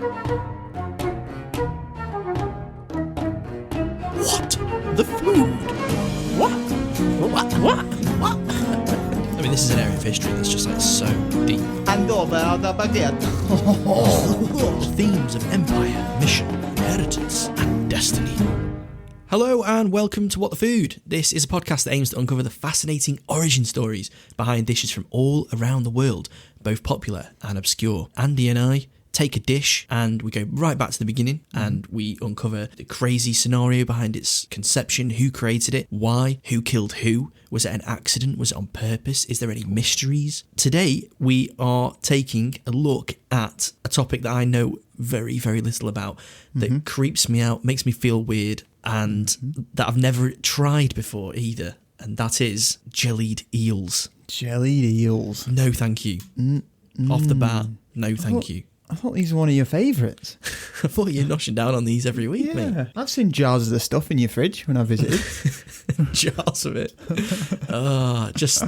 What? The food? What? I mean, this is an area of history that's just like so deep. And over the baguette. Themes of empire, mission, inheritance, and destiny. Hello and welcome to What the Food. This is a podcast that aims to uncover the fascinating origin stories behind dishes from all around the world, both popular and obscure. Andy and I take a dish and we go right back to the beginning and we uncover the crazy scenario behind its conception, who created it, why, who killed who, was it an accident, was it on purpose, is there any mysteries? Today we are taking a look at a topic that I know very, very little about, that creeps me out, makes me feel weird, and that I've never tried before either, and that is jellied eels. Jellied eels. No thank you. Off the bat, no thank you. I thought these were one of your favourites. I thought you're noshing down on these every week, mate. Yeah, I've seen jars of the stuff in your fridge when I visited. Jars of it. Just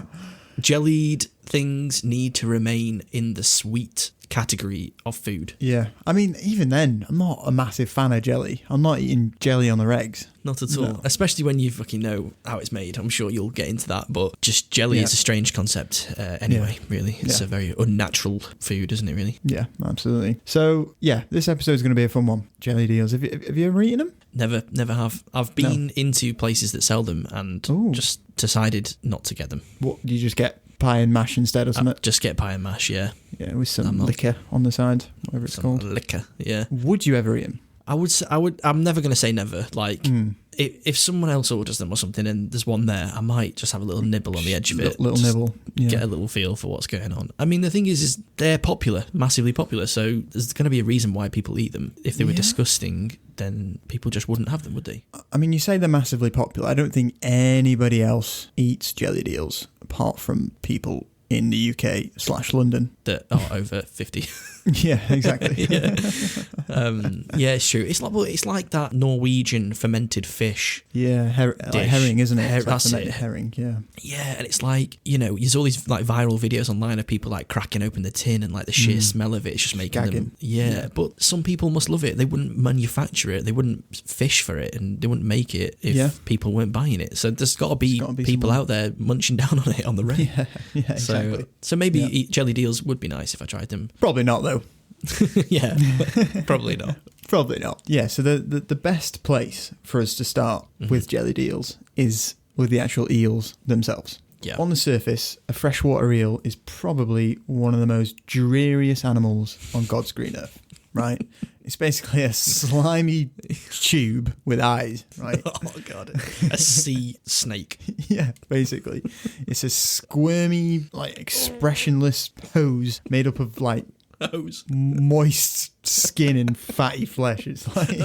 jellied things need to remain in the sweet category of food. Yeah, I mean, even then, I'm not a massive fan of jelly. I'm not eating jelly on the regs. Not at all. No. Especially when you fucking know how it's made. I'm sure you'll get into that. But just jelly is a strange concept anyway, really. It's a very unnatural food, isn't it, really? Yeah, absolutely. So, yeah, this episode is going to be a fun one. Jellied eels. Have you ever eaten them? Never have. I've been into places that sell them and just decided not to get them. What, do you just get pie and mash instead or something? Just get pie and mash, yeah. Yeah, with some liquor on the side, whatever it's called. Liquor, yeah. Would you ever eat them? I'm never going to say never. Like, if someone else orders them or something and there's one there, I might just have a little nibble on the edge of it. Little nibble. Yeah. Get a little feel for what's going on. I mean, the thing is they're popular, massively popular, so there's going to be a reason why people eat them. If they were disgusting, then people just wouldn't have them, would they? I mean, you say they're massively popular. I don't think anybody else eats jellied eels apart from people in the UK/London that are over 50. Yeah, exactly. Yeah, it's true. It's like that Norwegian fermented fish. Yeah, like herring, isn't it? That's it. Herring. Yeah. Yeah, and it's like, there's all these like viral videos online of people like cracking open the tin and like the sheer smell of it. It's just making them. Yeah, but some people must love it. They wouldn't manufacture it. They wouldn't fish for it, and they wouldn't make it if people weren't buying it. So there's got to be people out there munching down on it on the reg. Yeah, exactly. So maybe jellied eels would be nice if I tried them. Probably not, though. Yeah, probably not. Probably not. Yeah, so the best place for us to start with jellied eels is with the actual eels themselves. Yeah. On the surface, a freshwater eel is probably one of the most dreariest animals on God's green earth, right? It's basically a slimy tube with eyes, right? Oh, God. A sea snake. Yeah, basically. It's a squirmy, like, expressionless hose made up of, like, moist skin and fatty flesh. It's like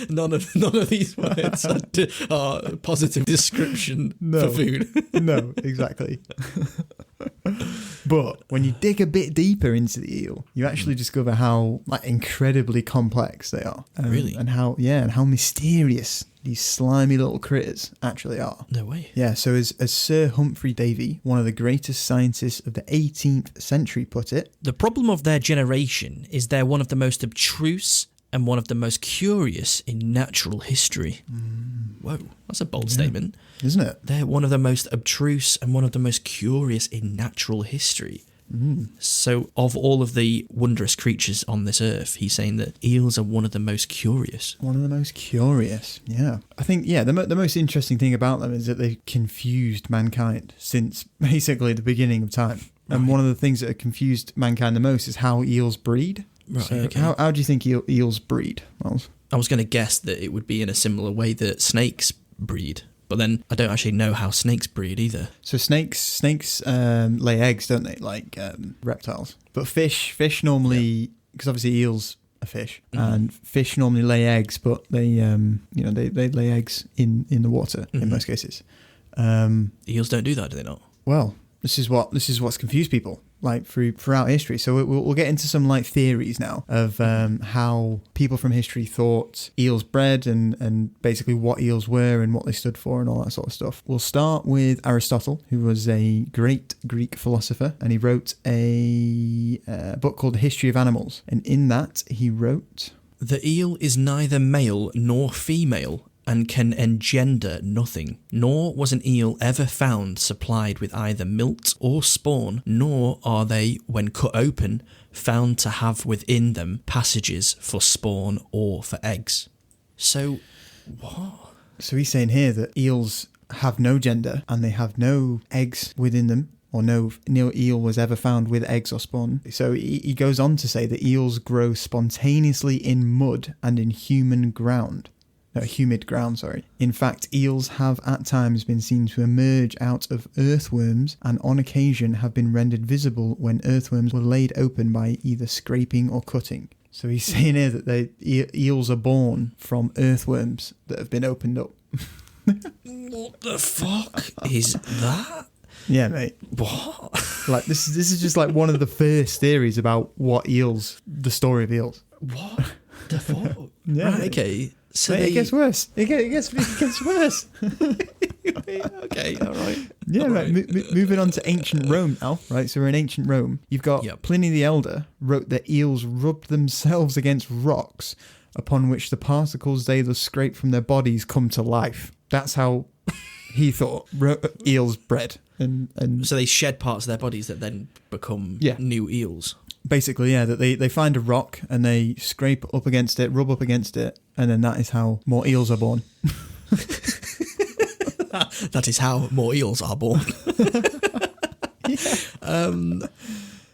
none of these words are a positive description for food. No, exactly. But when you dig a bit deeper into the eel, you actually discover how incredibly complex they are. Really? And how mysterious these slimy little critters actually are. No way. Yeah, so as Sir Humphrey Davy, one of the greatest scientists of the 18th century, put it, the problem of their generation is they're one of the most abstruse and one of the most curious in natural history. Whoa, that's a bold statement. Isn't it? They're one of the most abstruse and one of the most curious in natural history. So of all of the wondrous creatures on this earth, he's saying that eels are one of the most curious. One of the most curious, yeah. I think, the most interesting thing about them is that they've confused mankind since basically the beginning of time. Right. And one of the things that have confused mankind the most is how eels breed. Right, so okay. How do you think eels breed, Miles? I was going to guess that it would be in a similar way that snakes breed. But then I don't actually know how snakes breed either. So snakes lay eggs, don't they? Like reptiles. But fish normally, because obviously eels are fish, and fish normally lay eggs, but they they lay eggs in the water in most cases. Eels don't do that, do they not? Well, this is what's confused people. like throughout history. So we'll get into some like theories now of how people from history thought eels bred and basically what eels were and what they stood for and all that sort of stuff. We'll start with Aristotle, who was a great Greek philosopher, and he wrote a book called The History of Animals. And in that he wrote, "The eel is neither male nor female, and can engender nothing, nor was an eel ever found supplied with either milt or spawn, nor are they, when cut open, found to have within them passages for spawn or for eggs." So, what? So he's saying here that eels have no gender and they have no eggs within them, or no eel was ever found with eggs or spawn. So he goes on to say that eels grow spontaneously in mud and in humid ground. In fact, eels have at times been seen to emerge out of earthworms and on occasion have been rendered visible when earthworms were laid open by either scraping or cutting. So he's saying here that eels are born from earthworms that have been opened up. What the fuck is that? Yeah, mate. What? Like this is just like one of the first theories about what eels, the story of eels. What the fuck? Yeah, right, mate. okay. So Mate, it gets worse. It gets worse. Okay, all right. Yeah, all right. Moving on to ancient Rome now, right? So we're in ancient Rome. You've got Pliny the Elder wrote that eels rubbed themselves against rocks, upon which the particles they thus scrape from their bodies come to life. That's how he thought eels bred. And so they shed parts of their bodies that then become new eels. Basically, yeah, that they find a rock and they scrape up against it, rub up against it, and then that is how more eels are born. That is how more eels are born.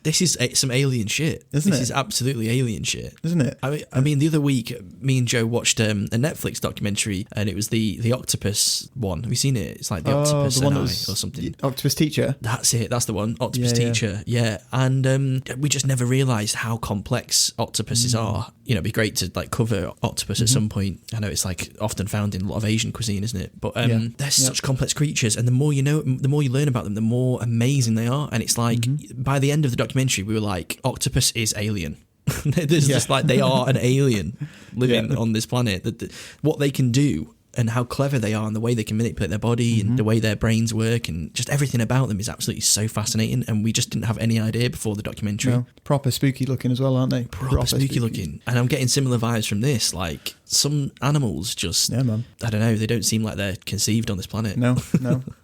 This is some alien shit. Isn't it? This is absolutely alien shit. Isn't it? I mean, the other week, me and Joe watched a Netflix documentary, and it was the octopus one. Have you seen it? It's like the octopus the one and I that or something. Octopus Teacher. That's it. That's the one. Octopus Teacher. Yeah. And we just never realised how complex octopuses are. You know, it'd be great to like cover octopus at some point. I know it's like often found in a lot of Asian cuisine, isn't it? But they're such complex creatures, and the more you know, the more you learn about them, the more amazing they are. And it's like by the end of the documentary, we were like, octopus is alien. There's just like they are an alien living on this planet. That what they can do and how clever they are and the way they can manipulate their body and the way their brains work and just everything about them is absolutely so fascinating, and we just didn't have any idea before the documentary. No, proper spooky looking as well, aren't they? Proper spooky looking. And I'm getting similar vibes from this. Like some animals just, I don't know, they don't seem like they're conceived on this planet. No.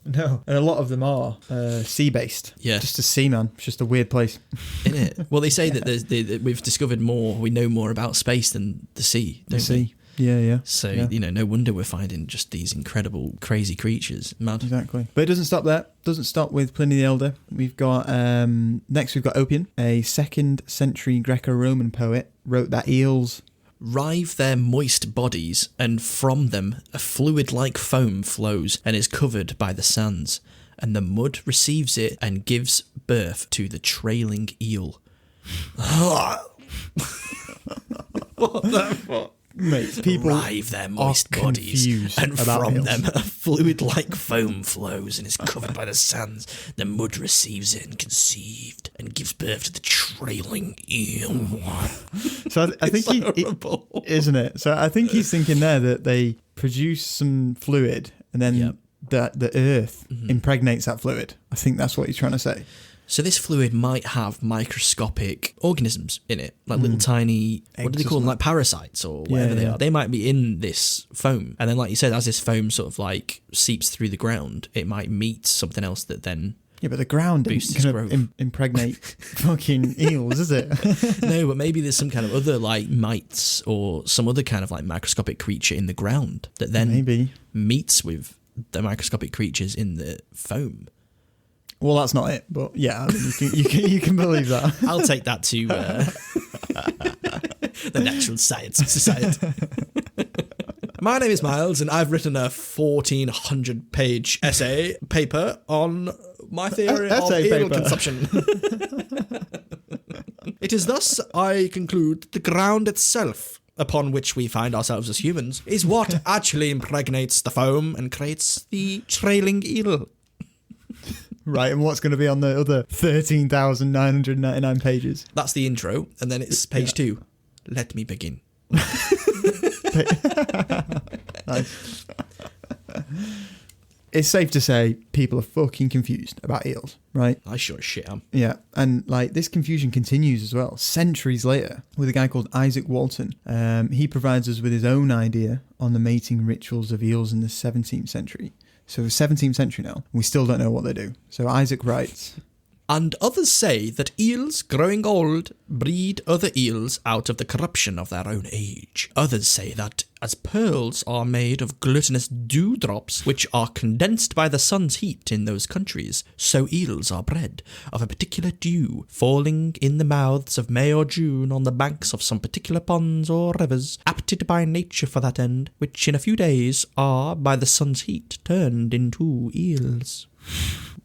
And a lot of them are sea-based. Yeah. Just a sea, man. It's just a weird place. Isn't it? Well, they say that we've discovered we know more about space than the sea, don't we? Yeah. So, no wonder we're finding just these incredible, crazy creatures. Mad. Exactly. But it doesn't stop there. Doesn't stop with Pliny the Elder. We've got, next we've got Opian, a 2nd century Greco-Roman poet, wrote that eels rive their moist bodies, and from them a fluid-like foam flows and is covered by the sands, and the mud receives it and gives birth to the trailing eel. What the fuck? Mate, people rive their moist bodies, and from eels. them a fluid-like foam flows and is covered by the sands. The mud receives it and conceived and gives birth to the trailing eel. So I think isn't it? So I think he's thinking there that they produce some fluid and then the earth impregnates that fluid. I think that's what he's trying to say. So this fluid might have microscopic organisms in it, like little tiny, what do they call them, like parasites or whatever they are. They might be in this foam. And then, like you said, as this foam sort of like seeps through the ground, it might meet something else that then... Yeah, but the ground isn't going to impregnate fucking eels, is it? No, but maybe there's some kind of other like mites or some other kind of like microscopic creature in the ground that then meets with the microscopic creatures in the foam. Well, that's not it, but yeah, I mean, you can believe that. I'll take that to the Natural Science Society. My name is Miles, and I've written a 1,400-page paper on my theory of eel consumption. It is thus I conclude that the ground itself, upon which we find ourselves as humans, is what actually impregnates the foam and creates the trailing eel. Right, and what's going to be on the other 13,999 pages? That's the intro, and then it's page 2. Let me begin. Nice. It's safe to say people are fucking confused about eels, right? I sure as shit am. Yeah, and like this confusion continues as well, centuries later, with a guy called Isaac Walton. He provides us with his own idea on the mating rituals of eels in the 17th century. So 17th century now, we still don't know what they do. So Isaac writes... And others say that eels, growing old, breed other eels out of the corruption of their own age. Others say that as pearls are made of glutinous dewdrops, which are condensed by the sun's heat in those countries, so eels are bred of a particular dew, falling in the mouths of May or June on the banks of some particular ponds or rivers, apted by nature for that end, which in a few days are, by the sun's heat, turned into eels.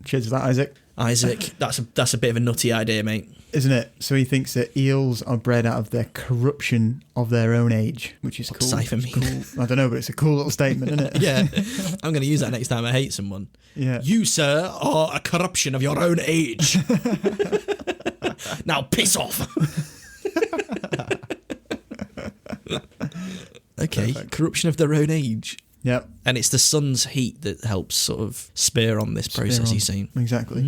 Cheers to that, Isaac. Isaac, that's a bit of a nutty idea, mate. Isn't it? So he thinks that eels are bred out of their corruption of their own age, which is cool. What's mean? Cool. I don't know, but it's a cool little statement, isn't it? Yeah. I'm going to use that next time I hate someone. Yeah. You, sir, are a corruption of your own age. Now piss off. Okay, perfect. Corruption of their own age. Yep. And it's the sun's heat that helps sort of spur on this process, he's saying. Exactly.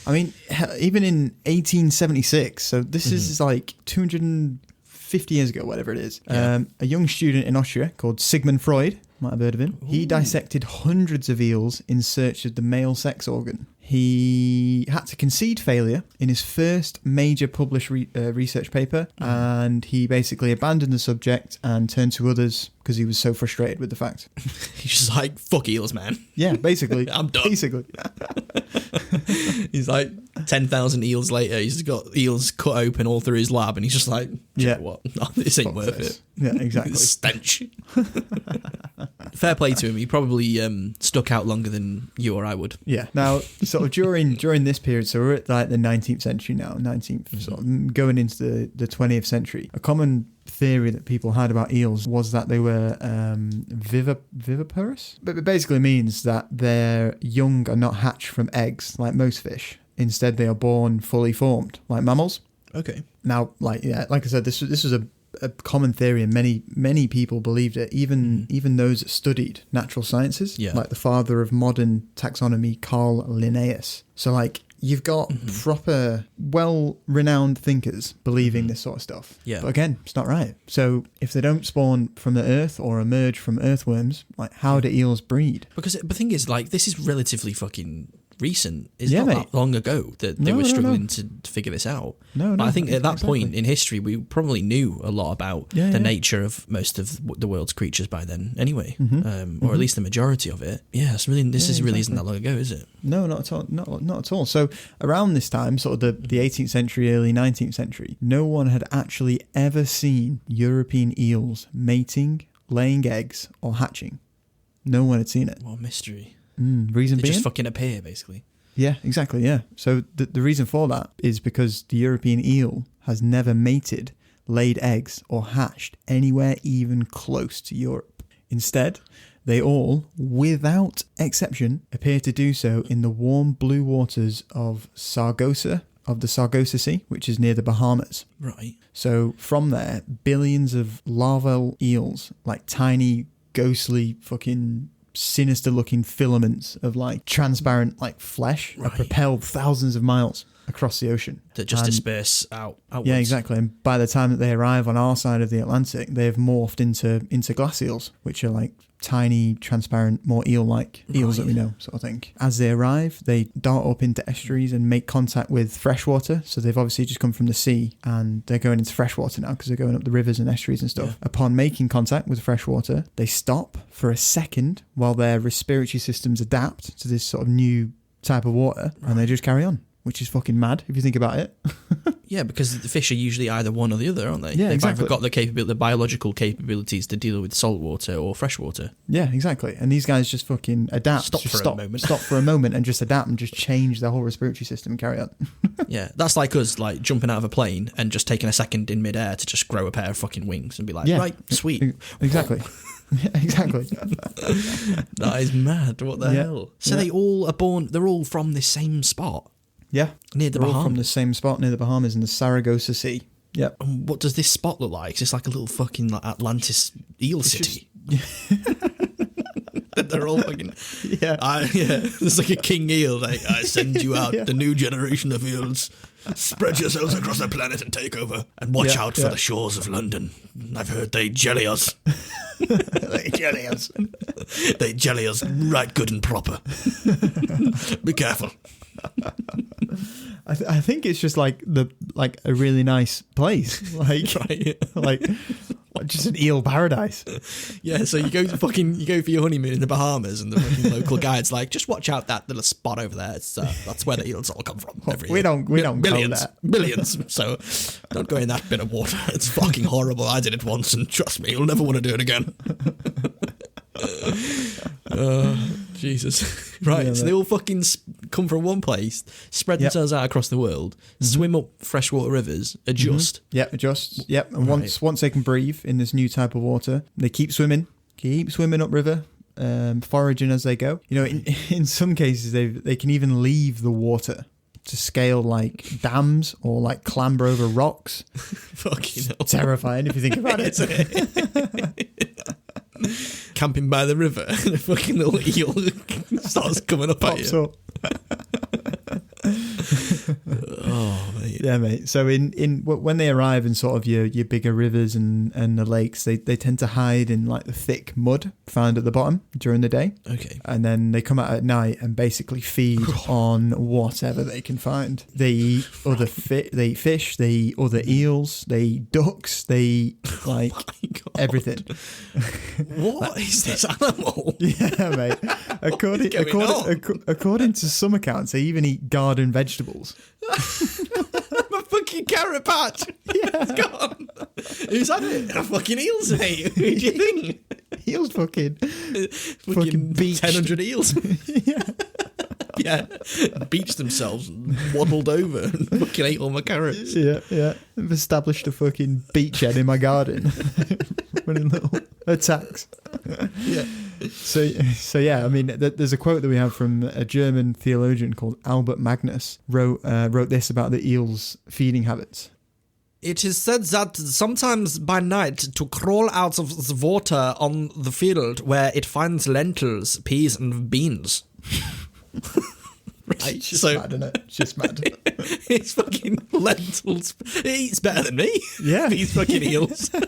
I mean, even in 1876, so this is like 250 years ago, whatever it is, a young student in Austria called Sigmund Freud, might have heard of him, he dissected hundreds of eels in search of the male sex organ. He had to concede failure in his first major published research paper, and he basically abandoned the subject and turned to others because he was so frustrated with the fact. He's just like, fuck eels, man. Yeah, basically. I'm done. Basically. He's like 10,000 eels later, he's got eels cut open all through his lab, and he's just like, what? No, this ain't worth it. Yeah, exactly. Stench. Fair play to him. He probably stuck out longer than you or I would. Yeah. Now, sort of during this period, so we're at like the 19th century now, 19th, sort of going into the 20th century. A common theory that people had about eels was that they were viviparous. But it basically means that their young are not hatched from eggs like most fish. Instead, they are born fully formed, like mammals. Okay. Now, like I said, this was a common theory, and many people believed it. Even those that studied natural sciences, like the father of modern taxonomy, Carl Linnaeus. So, like, you've got proper, well-renowned thinkers believing this sort of stuff. Yeah. But again, it's not right. So if they don't spawn from the earth or emerge from earthworms, like, how do eels breed? Because the thing is, like, this is relatively fucking recent. It's not that long ago that they were struggling to figure this out. But I think at that point in history, we probably knew a lot about the nature of most of the world's creatures by then anyway, or at least the majority of it. Yeah, it's really, this really isn't that long ago, is it? No, not at all. Not at all. So around this time, sort of the 18th century, early 19th century, no one had actually ever seen European eels mating, laying eggs, or hatching. No one had seen it. What a mystery. Reason they being? Just fucking appear, basically. Yeah, exactly, yeah. So the reason for that is because the European eel has never mated, laid eggs, or hatched anywhere even close to Europe. Instead, they all, without exception, appear to do so in the warm blue waters of the Sargasso Sea, which is near the Bahamas. Right. So from there, billions of larval eels, like tiny, ghostly, fucking sinister looking filaments of like transparent like flesh, are propelled thousands of miles across the ocean that just disperse outwards. Yeah, exactly. And by the time that they arrive on our side of the Atlantic, they've morphed into glass eels, which are like tiny, transparent, more eel-like eels that we know, sort of thing. As they arrive, they dart up into estuaries and make contact with freshwater. So they've obviously just come from the sea and they're going into freshwater now because they're going up the rivers and estuaries and stuff. Yeah. Upon making contact with freshwater, they stop for a second while their respiratory systems adapt to this sort of new type of water, and they just carry on. which is fucking mad if you think about it. Yeah, because the fish are usually either one or the other, aren't they? Yeah, They've exactly. either got the biological capabilities to deal with saltwater or freshwater. Yeah, exactly. And these guys just fucking adapt. Stop for a moment and just adapt and just change their whole respiratory system and carry on. Yeah, that's like us, like jumping out of a plane and just taking a second in midair to just grow a pair of fucking wings and be like, right, sweet. Exactly. Yeah, exactly. That is mad. What the hell? So they all are born, they're all from this same spot. Yeah. Near the They're all Bahamas. from the same spot near the Bahamas in the Saragossa Sea. Yep. And what does this spot look like? Is this like a little fucking like Atlantis eel city? They're all fucking... Yeah. There's like a king eel. Like, I send you out, the new generation of eels. Spread yourselves across the planet and take over. And watch out for the shores of London. I've heard they jelly us. They jelly us. They jelly us right good and proper. Be careful. I think it's just like a really nice place, like just an eel paradise. Yeah, so you go for your honeymoon in the Bahamas, and the fucking local guide's like, just watch out that little spot over there. It's that's where the eels all come from. We don't billions. So don't go in that bit of water. It's fucking horrible. I did it once, and trust me, you'll never want to do it again. Jesus. Right, so they all fucking come from one place, spread themselves out across the world, swim up freshwater rivers, adjust. Yep, adjust. Yep, and once they can breathe in this new type of water, they keep swimming upriver, foraging as they go. You know, in some cases they can even leave the water to scale like dams or like clamber over rocks. Fucking hell. Terrifying if you think about it. Camping by the river, and a fucking little eel starts coming up at you. Oh, mate. Yeah, mate. So when they arrive in sort of your bigger rivers and the lakes, they tend to hide in like the thick mud found at the bottom during the day. Okay. And then they come out at night and basically feed on whatever they can find. They eat other they eat fish, they eat other eels, they eat ducks, they eat like everything. What is this animal? Yeah, mate. According to some accounts, they even eat garden vegetables. My fucking carrot patch. Yeah, it's gone. Who's had it? A fucking eels, mate. Who do you think? Eels fucking beached. 100 eels. Yeah, beached themselves and waddled over and fucking ate all my carrots. Yeah. I've established a fucking beachhead in my garden. Running little attacks. Yeah. So yeah, I mean, there's a quote that we have from a German theologian called Albert Magnus wrote this about the eel's feeding habits. It is said that sometimes by night to crawl out of the water on the field where it finds lentils, peas and beans. Right, It's just mad, isn't it? It's just mad. It's fucking lentils. It eats better than me. Yeah. These fucking eels. Yeah,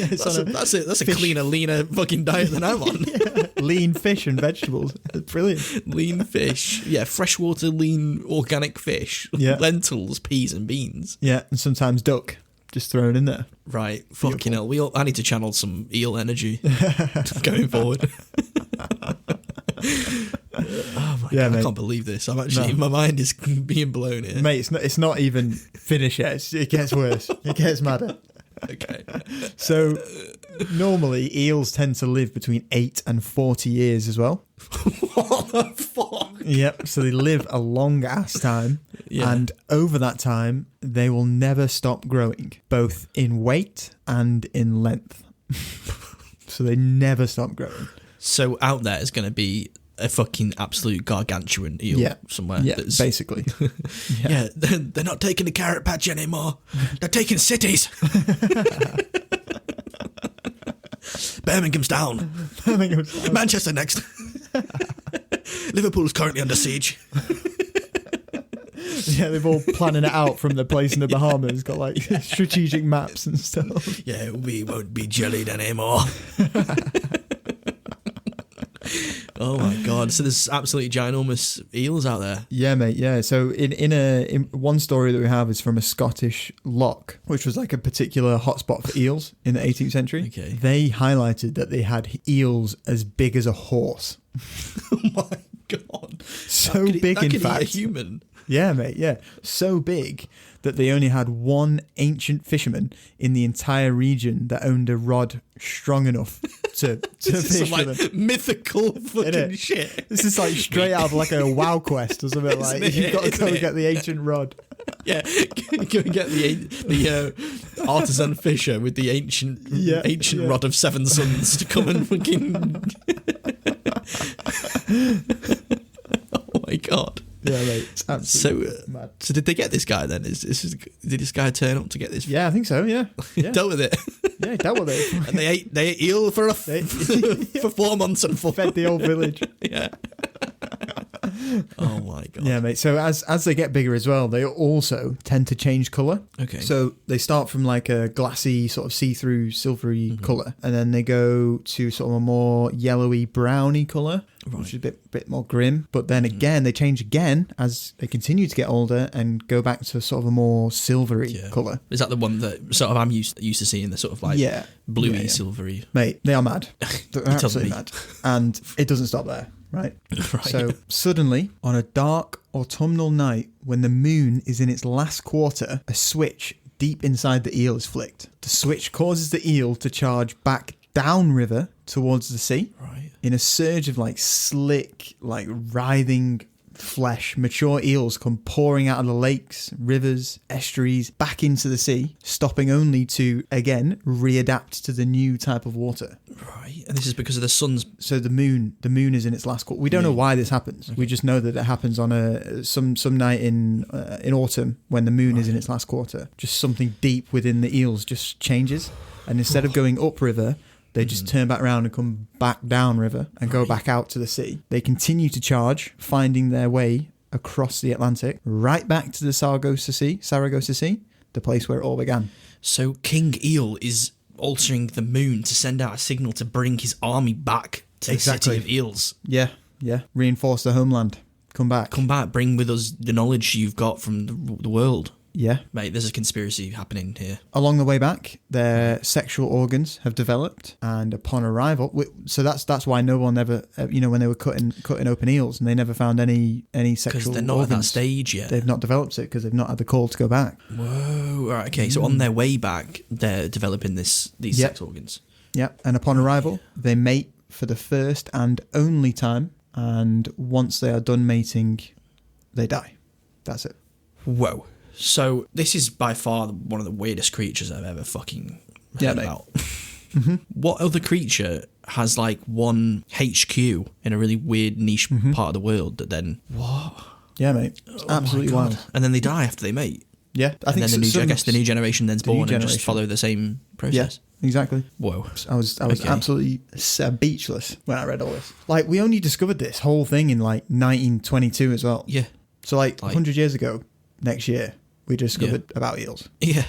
That's it. That's a cleaner, leaner fucking diet than I'm on. Yeah. Lean fish and vegetables. Brilliant. Lean fish. Yeah, freshwater, lean, organic fish. Yeah. Lentils, peas and beans. Yeah, and sometimes duck. Just thrown in there. Right. Fucking hell. I need to channel some eel energy going forward. Oh my God, mate. I can't believe this. My mind is being blown here. Mate, it's not even finished yet. It gets worse. It gets madder. Okay. So normally eels tend to live between 8 and 40 years as well. What the fuck? Yep. So they live a long ass time. Yeah. And over that time, they will never stop growing, both in weight and in length. So they never stop growing. So out there is going to be a fucking absolute gargantuan eel somewhere. Yeah, basically. Yeah, they're not taking the carrot patch anymore. They're taking cities. Birmingham's down. Manchester next. Liverpool's currently under siege. Yeah, they've all planning it out from their place in the Bahamas. Got like strategic maps and stuff. Yeah, we won't be jellied anymore. Oh my God! So there's absolutely ginormous eels out there. Yeah, mate. Yeah. So in one story that we have is from a Scottish loch, which was like a particular hotspot for eels in the 18th century. Okay. They highlighted that they had eels as big as a horse. Oh my God! So big, in fact. Eat a human. Yeah, mate, yeah. So big that they only had one ancient fisherman in the entire region that owned a rod strong enough to fish Some, with them. mythical fucking shit. This is like straight out of like a WoW quest or something. Like you've got to go and get the ancient rod. Yeah, go and get the artisan fisher with the ancient rod of 7 suns to come and fucking. Oh my god. Yeah, mate. It's absolutely mad. So did they get this guy then? Did this guy turn up to get this? Yeah, I think so. Yeah, Dealt with it. Yeah, he dealt with it. And they ate eel for for 4 months and fed the whole village. Yeah. Oh my god. Yeah, mate. So as they get bigger as well, they also tend to change colour. Okay. So they start from like a glassy sort of see-through silvery colour, and then they go to sort of a more yellowy browny colour, which is a bit more grim. But then again, they change again as they continue to get older and go back to sort of a more silvery colour. Is that the one that sort of I'm used to seeing, the sort of like bluey, silvery? Mate, they are mad. They're absolutely mad. And it doesn't stop there. Right. So suddenly, on a dark autumnal night, when the moon is in its last quarter, a switch deep inside the eel is flicked. The switch causes the eel to charge back downriver towards the sea. Right. In a surge of like slick, like writhing flesh, mature eels come pouring out of the lakes, rivers, estuaries, back into the sea, stopping only to, again, readapt to the new type of water. Right. And this is because of the sun's... So the moon is in its last quarter. We don't know why this happens. Okay. We just know that it happens on some night in autumn when the moon is in its last quarter. Just something deep within the eels just changes. And instead of going upriver, they just turn back around and come back downriver and go back out to the sea. They continue to charge, finding their way across the Atlantic, right back to the Saragossa Sea, the place where it all began. So King Eel is altering the moon to send out a signal to bring his army back to the city of eels. Yeah. Reinforce the homeland. Come back. Bring with us the knowledge you've got from the world. Yeah. Mate, there's a conspiracy happening here. Along the way back, their sexual organs have developed, and upon arrival, so that's why no one ever, when they were cutting open eels, and they never found any sexual organs. Because they're not at that stage yet. They've not developed it because they've not had the call to go back. Whoa. Right, okay, so on their way back, they're developing these sex organs. Yeah, and upon arrival, they mate for the first and only time, and once they are done mating, they die. That's it. Whoa. So this is by far one of the weirdest creatures I've ever fucking heard about. What other creature has like one HQ in a really weird niche part of the world that then... What? Yeah, mate. It's absolutely wild. And then they die after they mate. Yeah. I think I guess the new generation then's born and just follow the same process. Yeah, exactly. Whoa. I was absolutely speechless when I read all this. Like, we only discovered this whole thing in like 1922 as well. Yeah. So like 100 years ago, next year, we discovered about eels. Yeah.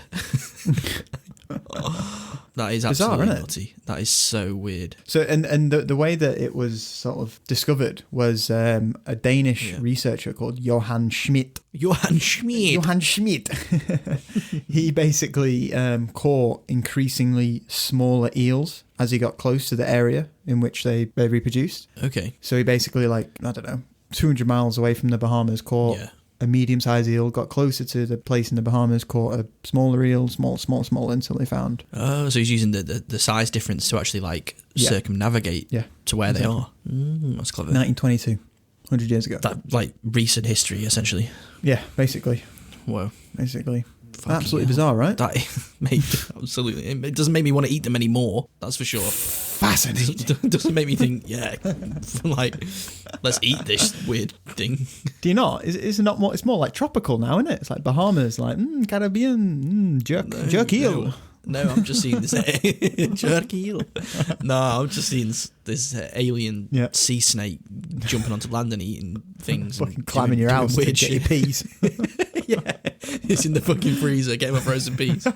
That is absolutely bizarre, naughty. That is so weird. So and the way that it was sort of discovered was a Danish researcher called Johan Schmidt. Johan Schmidt. He basically caught increasingly smaller eels as he got close to the area in which they reproduced. Okay. So he basically 200 miles away from the Bahamas caught a medium-sized eel, got closer to the place in the Bahamas, caught a smaller eel, small until they found. Oh, so he's using the size difference to actually circumnavigate to where they are. That's clever. 1922, 100 years ago. That recent history, essentially. Yeah, basically. Whoa. Basically. Absolutely bizarre, right? That, mate, absolutely. It doesn't make me want to eat them anymore, that's for sure. Fascinating. It doesn't make me think, let's eat this weird thing. Do you not? It's not more. It's more like tropical now, isn't it? It's like Bahamas, like Caribbean, jerk eel. No, I'm just seeing this jerk eel. No, I'm just seeing this alien sea snake jumping onto land and eating things. Fucking climbing your house to get your peas. Yeah, it's in the fucking freezer. Get my frozen peas.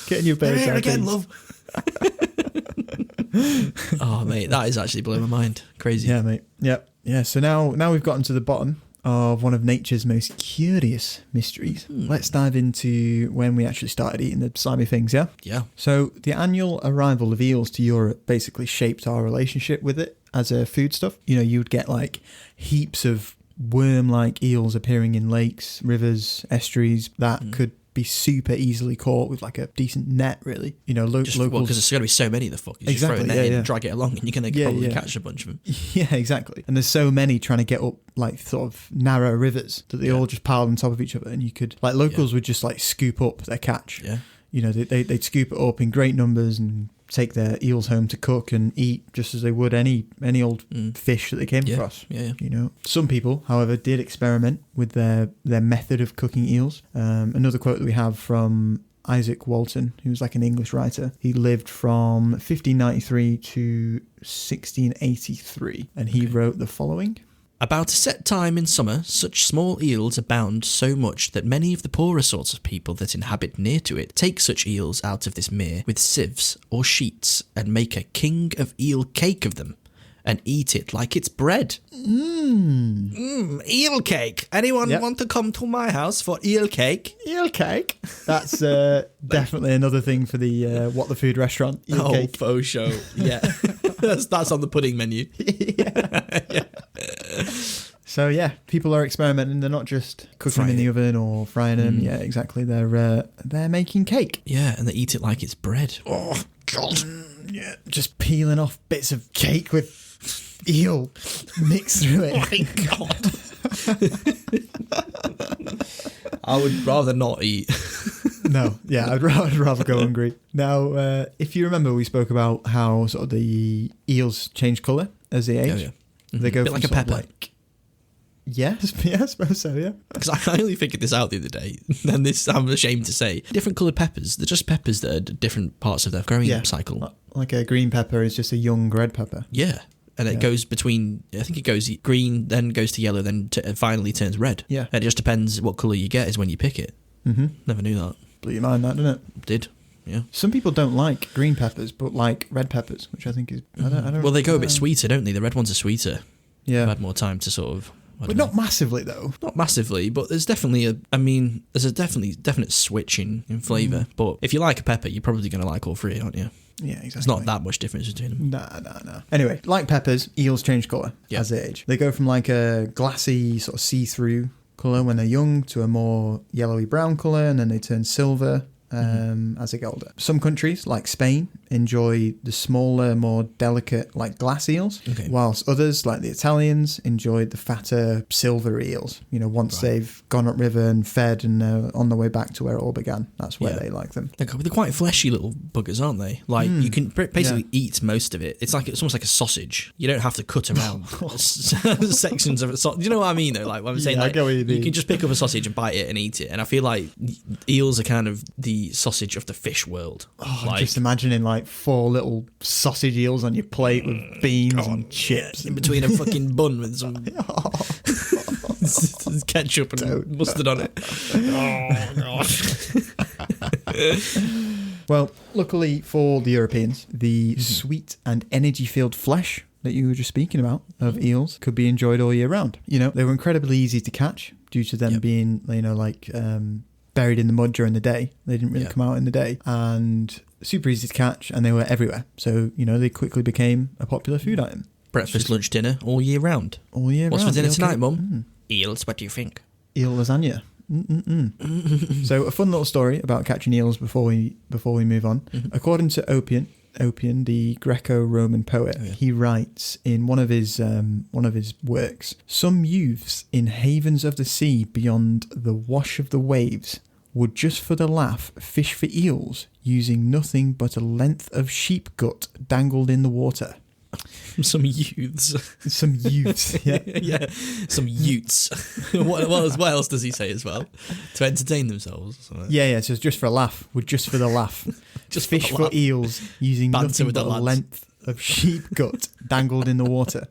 Getting your peas again, love. Oh, mate, that is actually blowing my mind. Crazy. Yeah, mate. Yep. Yeah. So now we've gotten to the bottom of one of nature's most curious mysteries. Let's dive into when we actually started eating the slimy things, yeah? Yeah. So the annual arrival of eels to Europe basically shaped our relationship with it as a foodstuff. You know, you'd get like heaps of worm-like eels appearing in lakes, rivers, estuaries that could be super easily caught with like a decent net, really. You know, locals... because there's going to be so many of the fuckers. You Exactly, throw a net in and drag it along and you're going to probably catch a bunch of them. Yeah, exactly. And there's so many trying to get up like sort of narrow rivers that they all just pile on top of each other, and you could... Like locals would just like scoop up their catch. Yeah. You know, they'd scoop it up in great numbers and take their eels home to cook and eat just as they would any old fish that they came across. Yeah. You know, some people, however, did experiment with their method of cooking eels. Another quote that we have from Isaac Walton, who was like an English writer. He lived from 1593 to 1683, and he wrote the following. About a set time in summer, such small eels abound so much that many of the poorer sorts of people that inhabit near to it take such eels out of this mere with sieves or sheets and make a king of eel cake of them and eat it like it's bread. Eel cake. Anyone want to come to my house for eel cake? Eel cake? That's definitely another thing for the What the Food restaurant. Eel cake. Faux show. Yeah. that's on the pudding menu. Yeah. So yeah, people are experimenting. They're not just cooking them in the oven or frying them. Yeah, exactly. They're making cake. Yeah, and they eat it like it's bread. Oh God. Yeah, just peeling off bits of cake with eel mixed through it. Oh my God. I would rather not eat. No, yeah, I'd rather go hungry. Now, if you remember, we spoke about how sort of the eels change colour as they age. Oh, yeah. They go a bit from like a sort of pepper. Yes, I suppose so, yeah. Because I only figured this out the other day, and this I'm ashamed to say. Different coloured peppers, they're just peppers that are different parts of their growing cycle. Like a green pepper is just a young red pepper. Yeah, and it goes between, I think it goes green, then goes to yellow, then finally turns red. Yeah. And it just depends what colour you get is when you pick it. Mm-hmm. Never knew that. Blew your mind, that, didn't it? Did. Yeah. Some people don't like green peppers, but like red peppers, which I think is... I don't, well, they go a bit sweeter, don't they? The red ones are sweeter. Yeah. I've had more time to sort of... But not massively, though. Not massively, but there's definitely there's a definite switch in flavour. But if you like a pepper, you're probably going to like all three, aren't you? Yeah, exactly. There's not that much difference between them. Nah. Anyway, like peppers, eels change colour as they age. They go from like a glassy sort of see-through colour when they're young to a more yellowy brown colour, and then they turn silver as they get older. Some countries, like Spain, enjoy the smaller, more delicate, like glass eels, whilst others, like the Italians, enjoyed the fatter silver eels. You know, once they've gone upriver and fed and on the way back to where it all began. That's where they like them. They're quite fleshy little buggers, aren't they? Like, you can basically eat most of it. It's almost like a sausage. You don't have to cut around sections of it. Do you know what I mean, though? Like, what I'm saying, like, you can just pick up a sausage and bite it and eat it. And I feel like eels are kind of the sausage of the fish world. I'm just imagining like 4 little sausage eels on your plate with beans and chips in between a fucking bun with some ketchup and mustard on it. Oh god. Well, luckily for the Europeans, the sweet and energy-filled flesh that you were just speaking about of eels could be enjoyed all year round. You know, they were incredibly easy to catch due to them being, you know, like buried in the mud during the day. They didn't really come out in the day, and super easy to catch, and they were everywhere. So, you know, they quickly became a popular food item. Breakfast, lunch, dinner, all year round. All year What's round. for dinner tonight, Mum? Eels, what do you think? Eel lasagna. So a fun little story about catching eels before we move on. According to Oppian, the Greco-Roman poet, he writes in one of his works, "Some youths in havens of the sea beyond the wash of the waves would just for the laugh fish for eels, using nothing but a length of sheep gut dangled in the water." Some youths. Some youths, yeah. Yeah, some utes. What else does he say as well? To entertain themselves? Yeah, so it's just for a laugh. Would just for the laugh. Just fish for eels, using Banter nothing with but the a lads. length of sheep gut dangled in the water.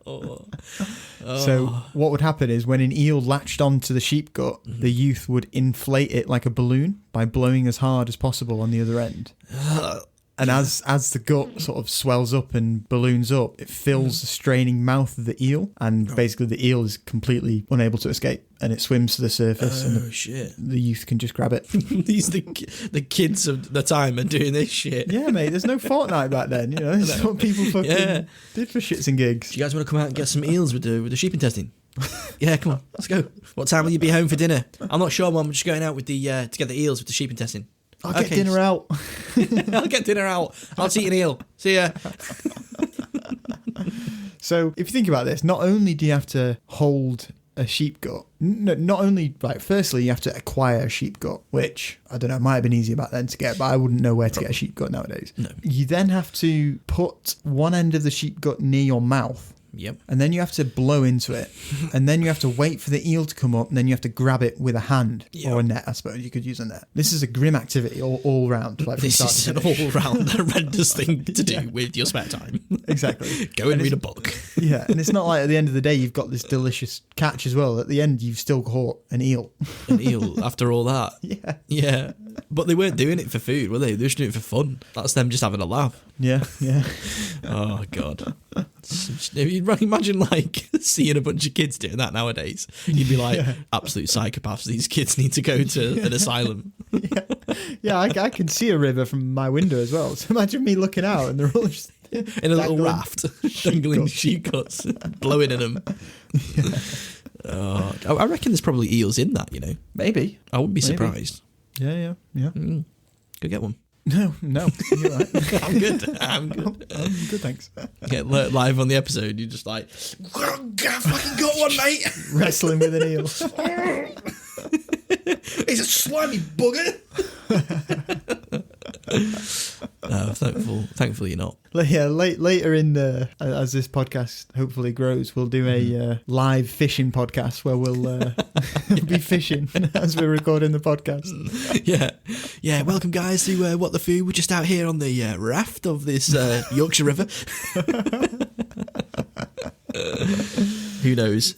So what would happen is when an eel latched onto the sheep gut, the youth would inflate it like a balloon by blowing as hard as possible on the other end. And as the gut sort of swells up and balloons up, it fills the straining mouth of the eel, and basically the eel is completely unable to escape. and it swims to the surface, and shit! the youth can just grab it. These the kids of the time are doing this shit. Yeah, mate. There's no Fortnite back then. You know, it's what people fucking did for shits and gigs. Do you guys want to come out and get some eels with the sheep intestine? Yeah, come on, let's go. What time will you be home for dinner? I'm not sure, Mum. I'm just going out with the to get the eels with the sheep intestine. I'll get dinner out. I'll get dinner out. I'll eat an eel. See ya. So if you think about this, not only do you have to hold a sheep gut, not only, like, firstly, you have to acquire a sheep gut, which, I don't know, might have been easier back then to get, but I wouldn't know where to get a sheep gut nowadays. No. You then have to put one end of the sheep gut near your mouth. Yep. And then you have to blow into it. And then you have to wait for the eel to come up, and then you have to grab it with a hand or a net, I suppose. You could use a net. This is a grim activity all round. Like, this is an all-round horrendous thing to do with your spare time. Exactly. Go and read a book. Yeah, and it's not like at the end of the day you've got this delicious catch as well. At the end you've still caught an eel. An eel after all that. Yeah. Yeah. But they weren't doing it for food, were they? They were just doing it for fun. That's them just having a laugh. Yeah, yeah. Oh, God. Imagine, like, seeing a bunch of kids doing that nowadays. You'd be like, absolute psychopaths. These kids need to go to an asylum. Yeah, I can see a river from my window as well. So imagine me looking out and they're all just... in a little raft, dangling sheep guts, blowing in them. Yeah. Oh, I reckon there's probably eels in that, you know. Maybe. I wouldn't be surprised. Yeah. Go get one. No, you're right. I'm good. I'm good, thanks. Get live on the episode, you're just like, I fucking got one, mate. Wrestling with an eel. He's a slimy bugger. No, thankfully you're not. Yeah, later in the as this podcast hopefully grows, we'll do a live fishing podcast where we'll be fishing as we're recording the podcast. Yeah. Welcome, guys, to What the Food. We're just out here on the raft of this Yorkshire River. Who knows?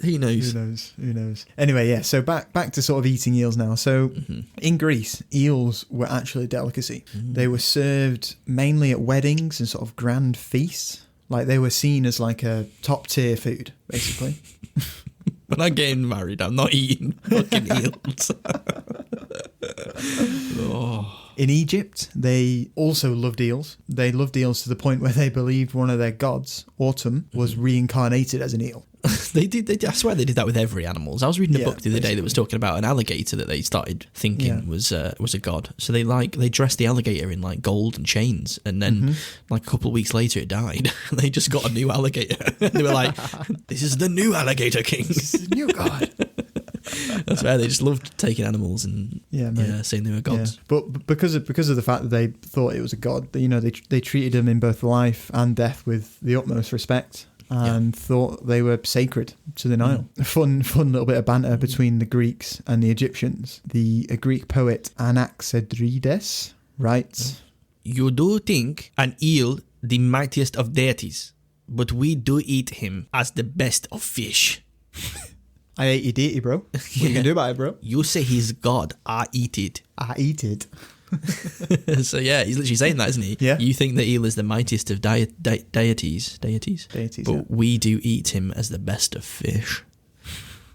Anyway, yeah, so back to sort of eating eels now. So in Greece, eels were actually a delicacy. They were served mainly at weddings and sort of grand feasts. Like, they were seen as like a top tier food, basically. When I'm getting married, I'm not eating fucking eels. Oh. In Egypt, they also loved eels. They loved eels to the point where they believed one of their gods, Autumn, was reincarnated as an eel. They did. I swear they did that with every animal. I was reading a book the other day that was talking about an alligator that they started thinking was a god. So they dressed the alligator in like gold and chains, and then like a couple of weeks later it died. They just got a new alligator. They were like, "This is the new alligator king. This is the new god." That's why they just loved taking animals and saying they were gods. Yeah. But because of the fact that they thought it was a god, you know, they treated them in both life and death with the utmost respect. And thought they were sacred to the Nile. A fun little bit of banter between the Greeks and the Egyptians. The Greek poet Anaxandrides writes, "You do think an eel the mightiest of deities, but we do eat him as the best of fish." I ate your deity, bro. What you gonna do about it, bro? You say he's God, I eat it. I eat it. So yeah, he's literally saying that, isn't he? Yeah. You think the eel is the mightiest of deities, but we do eat him as the best of fish.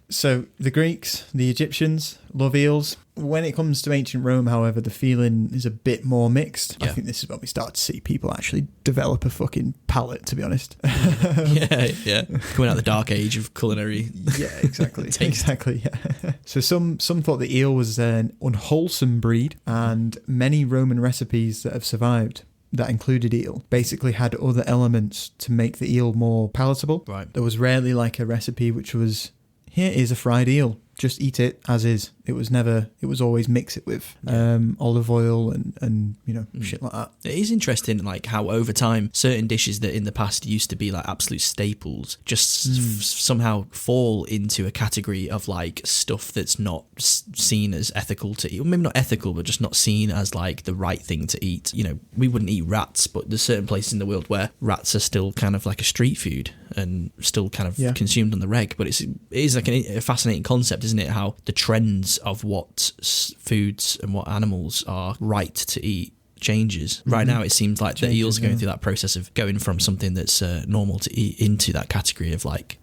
So the Greeks, the Egyptians love eels. When it comes to ancient Rome, however, the feeling is a bit more mixed. I think this is when we start to see people actually develop a fucking palate, to be honest. Yeah. Coming out of the dark age of culinary. Yeah, exactly. Exactly, yeah. So some thought the eel was an unwholesome breed, and many Roman recipes that have survived that included eel basically had other elements to make the eel more palatable. Right. There was rarely like a recipe which was, here is a fried eel, just eat it as is. It was always mix it with olive oil and you know, shit like that. It is interesting, like, how over time certain dishes that in the past used to be like absolute staples just somehow fall into a category of like stuff that's not seen as ethical to eat. Well, maybe not ethical, but just not seen as like the right thing to eat. You know, we wouldn't eat rats, but there's certain places in the world where rats are still kind of like a street food and still kind of consumed on the reg. But it is like a fascinating concept, isn't it? How the trends of what foods and what animals are right to eat changes. Right now it seems like the eels are going through that process of going from something that's normal to eat into that category of like,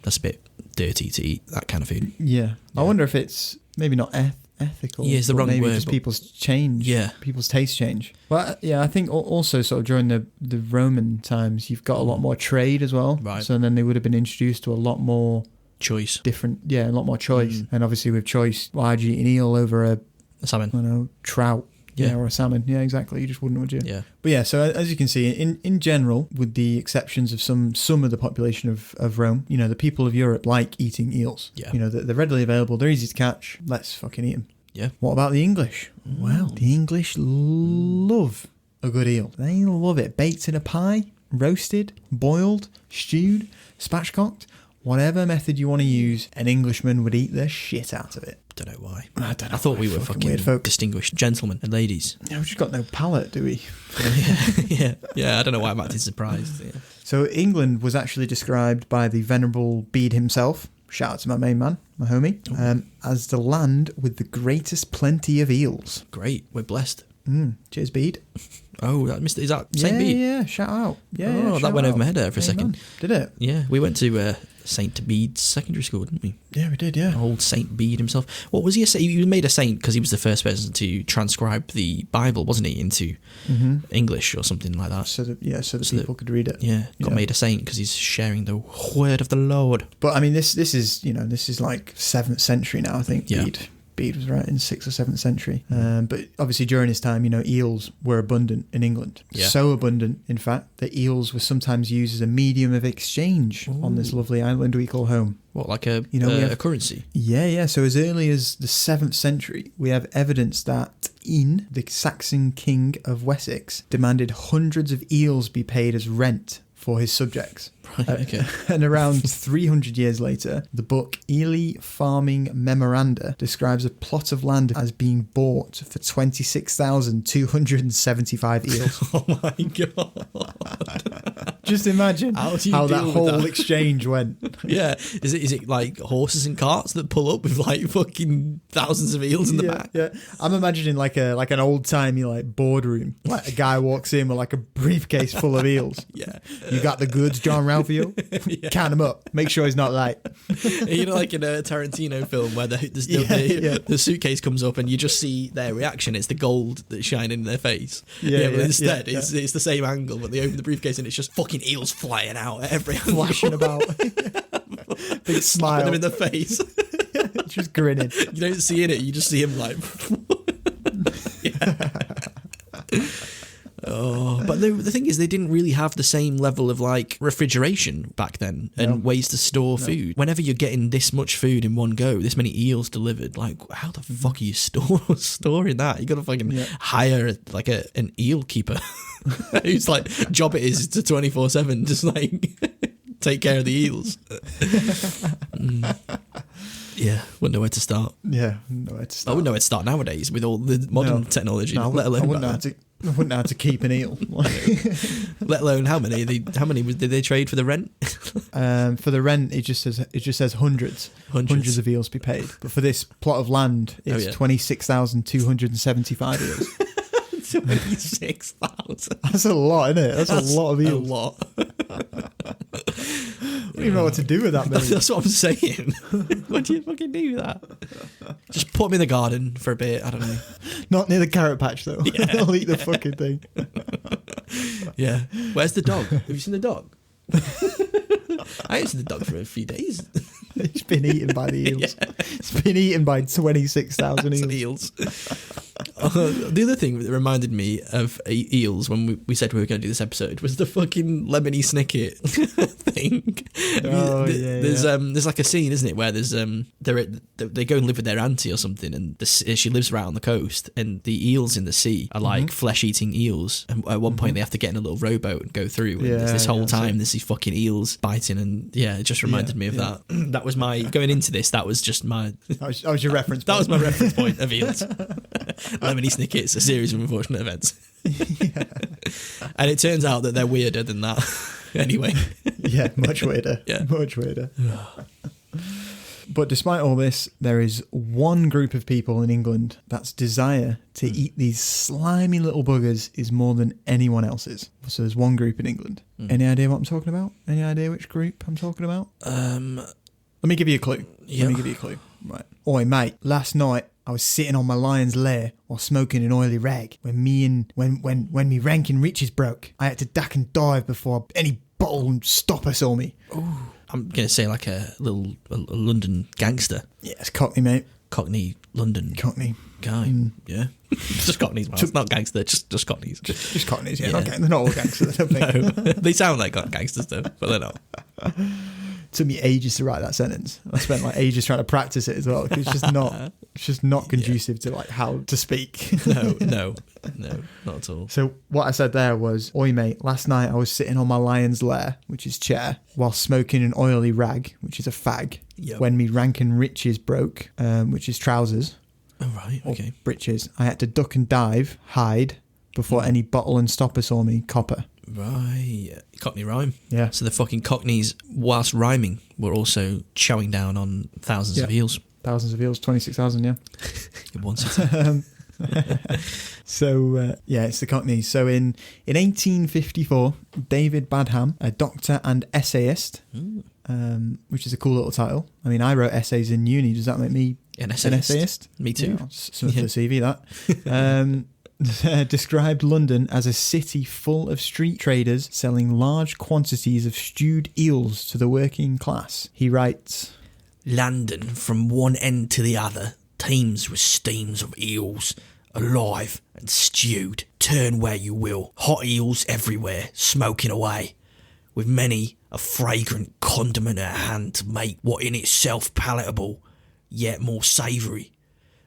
that's a bit dirty to eat that kind of food. Yeah. I wonder if it's maybe not ethical. Yeah, it's the wrong maybe word. Just people's change. Yeah. People's tastes change. Well, yeah, I think also sort of during the Roman times, you've got a lot more trade as well. Right. So then they would have been introduced to a lot more choice. A lot more choice. And obviously with choice, why'd you eat an eel over a salmon? I don't know, trout. Yeah, or a salmon. Yeah, exactly. You just wouldn't, would you? Yeah. But yeah, so as you can see, in general, with the exceptions of some of the population of Rome, the people of Europe like eating eels. Yeah. They're readily available. They're easy to catch. Let's fucking eat them. Yeah. What about the English? Well, the English love a good eel. They love it. Baked in a pie, roasted, boiled, stewed, spatchcocked. Whatever method you want to use, an Englishman would eat the shit out of it. Don't know why. I don't know. I thought we were fucking weird folk. distinguished gentlemen and ladies. Yeah, we've just got no palate, do we? Yeah. I don't know why I'm acting surprised. Yeah. So England was actually described by the Venerable Bede himself, shout out to my main man, my homie, as the land with the greatest plenty of eels. Great, we're blessed. Cheers, Bede. Oh, is that St. Bede? Yeah, shout out. Yeah, that went over my head there for a second. Man. Did it? Yeah, we went to St. Bede's secondary school, didn't we? Yeah, we did, yeah. Old St. Bede himself. What was he a saint? He was made a saint because he was the first person to transcribe the Bible, wasn't he, into English or something like that. So that people could read it. Yeah, got made a saint because he's sharing the word of the Lord. But I mean, this is like 7th century now, I think. Yeah. Bede was right in 6th or 7th century. But obviously during his time, eels were abundant in England. Yeah. So abundant, in fact, that eels were sometimes used as a medium of exchange on this lovely island we call home. What, like a currency? Yeah. So as early as the 7th century, we have evidence that Ian, the Saxon king of Wessex, demanded hundreds of eels be paid as rent for his subjects. Right, okay. And around 300 years later, the book Ely Farming Memoranda describes a plot of land as being bought for 26,275 eels. Oh my God. Just imagine how that whole exchange went. Yeah. Is it like horses and carts that pull up with like fucking thousands of eels in the back? Yeah. I'm imagining like an old-timey like boardroom. Like a guy walks in with like a briefcase full of eels. Yeah. You got the goods, John Ralphio? Count them up. Make sure he's not late. Like in a Tarantino film where the suitcase comes up and you just see their reaction. It's the gold that's shining in their face. But instead it's the same angle, but they open the briefcase and it's just fucking eels flying out at every angle. Flashing about. Big smile. Them in the face. Just grinning. You don't see in it, you just see him like... Oh, but the thing is, they didn't really have the same level of like refrigeration back then and ways to store food. Whenever you're getting this much food in one go, this many eels delivered, like how the fuck are you storing that? You got to fucking hire like an eel keeper whose like job it is to 24/7 just like take care of the eels. Yeah, wouldn't know where to start. Yeah, wouldn't know where to start. I wouldn't know where to start nowadays with all the modern technology, let alone I wouldn't know how to keep an eel. Let alone how many did they trade for the rent? For the rent, it just says hundreds of eels be paid. But for this plot of land, it's 26,275 eels. 26,000. That's a lot, isn't it? That's a lot of eels. A lot. I don't even know what to do with that many. That's what I'm saying. What do you fucking do with that? Just put them in the garden for a bit. I don't know. Not near the carrot patch though. Yeah, they'll eat the fucking thing. Yeah. Where's the dog? Have you seen the dog? I ain't seen the dog for a few days. It's been eaten by the eels. Yeah. It's been eaten by 26,000 eels. The other thing that reminded me of eels when we said we were going to do this episode was the fucking lemony snicket thing. There's like a scene, isn't it, where there's they go and live with their auntie or something, and she lives right on the coast, and the eels in the sea are like flesh-eating eels. And at one point, they have to get in a little rowboat and go through. And there's this whole time, there's these fucking eels biting, and it just reminded me of that. That was my going into this. That was just my. That was your reference. That was my reference point of eels. Lemony Snicket's a series of unfortunate events. And it turns out that they're weirder than that. Anyway. Yeah, much weirder. Yeah. Much weirder. But despite all this, there is one group of people in England that's desire to eat these slimy little buggers is more than anyone else's. So there's one group in England. Any idea what I'm talking about? Any idea which group I'm talking about? Let me give you a clue. Yeah. Let me give you a clue. Right. Oi, mate. Last night I was sitting on my lion's lair while smoking an oily rag when me ranking riches broke. I had to duck and dive before any bottle and stopper saw me. Ooh. I'm going to say like a London gangster. Yeah, it's Cockney, mate. Cockney, London. Cockney. Guy. Yeah. Just Cockneys, man. It's not gangster, just Cockneys. Just Cockneys, yeah. They're not all gangsters, I don't think. No. They sound like gangsters though, but they're not. Took me ages to write that sentence. I spent like ages trying to practice it as well. It's just not conducive to like how to speak. No, not at all. So what I said there was, oi mate, last night I was sitting on my lion's lair, which is chair, while smoking an oily rag, which is a fag, when me ranking riches broke, which is trousers. Oh, right, okay. Breeches. I had to duck and dive, hide, before any bottle and stopper saw me, copper. Right. Cockney rhyme. Yeah. So the fucking Cockneys, whilst rhyming, were also chowing down on thousands of eels. Thousands of eels, 26,000, yeah. In one city. So, it's the Cockneys. So in 1854, David Badham, a doctor and essayist, which is a cool little title. I mean, I wrote essays in uni. Does that make me an essayist? Me too. Yeah, something for the CV, that. Described London as a city full of street traders selling large quantities of stewed eels to the working class. He writes, London, from one end to the other, teems with steams of eels, alive and stewed. Turn where you will, hot eels everywhere, smoking away, with many a fragrant condiment at hand to make what in itself palatable, yet more savoury.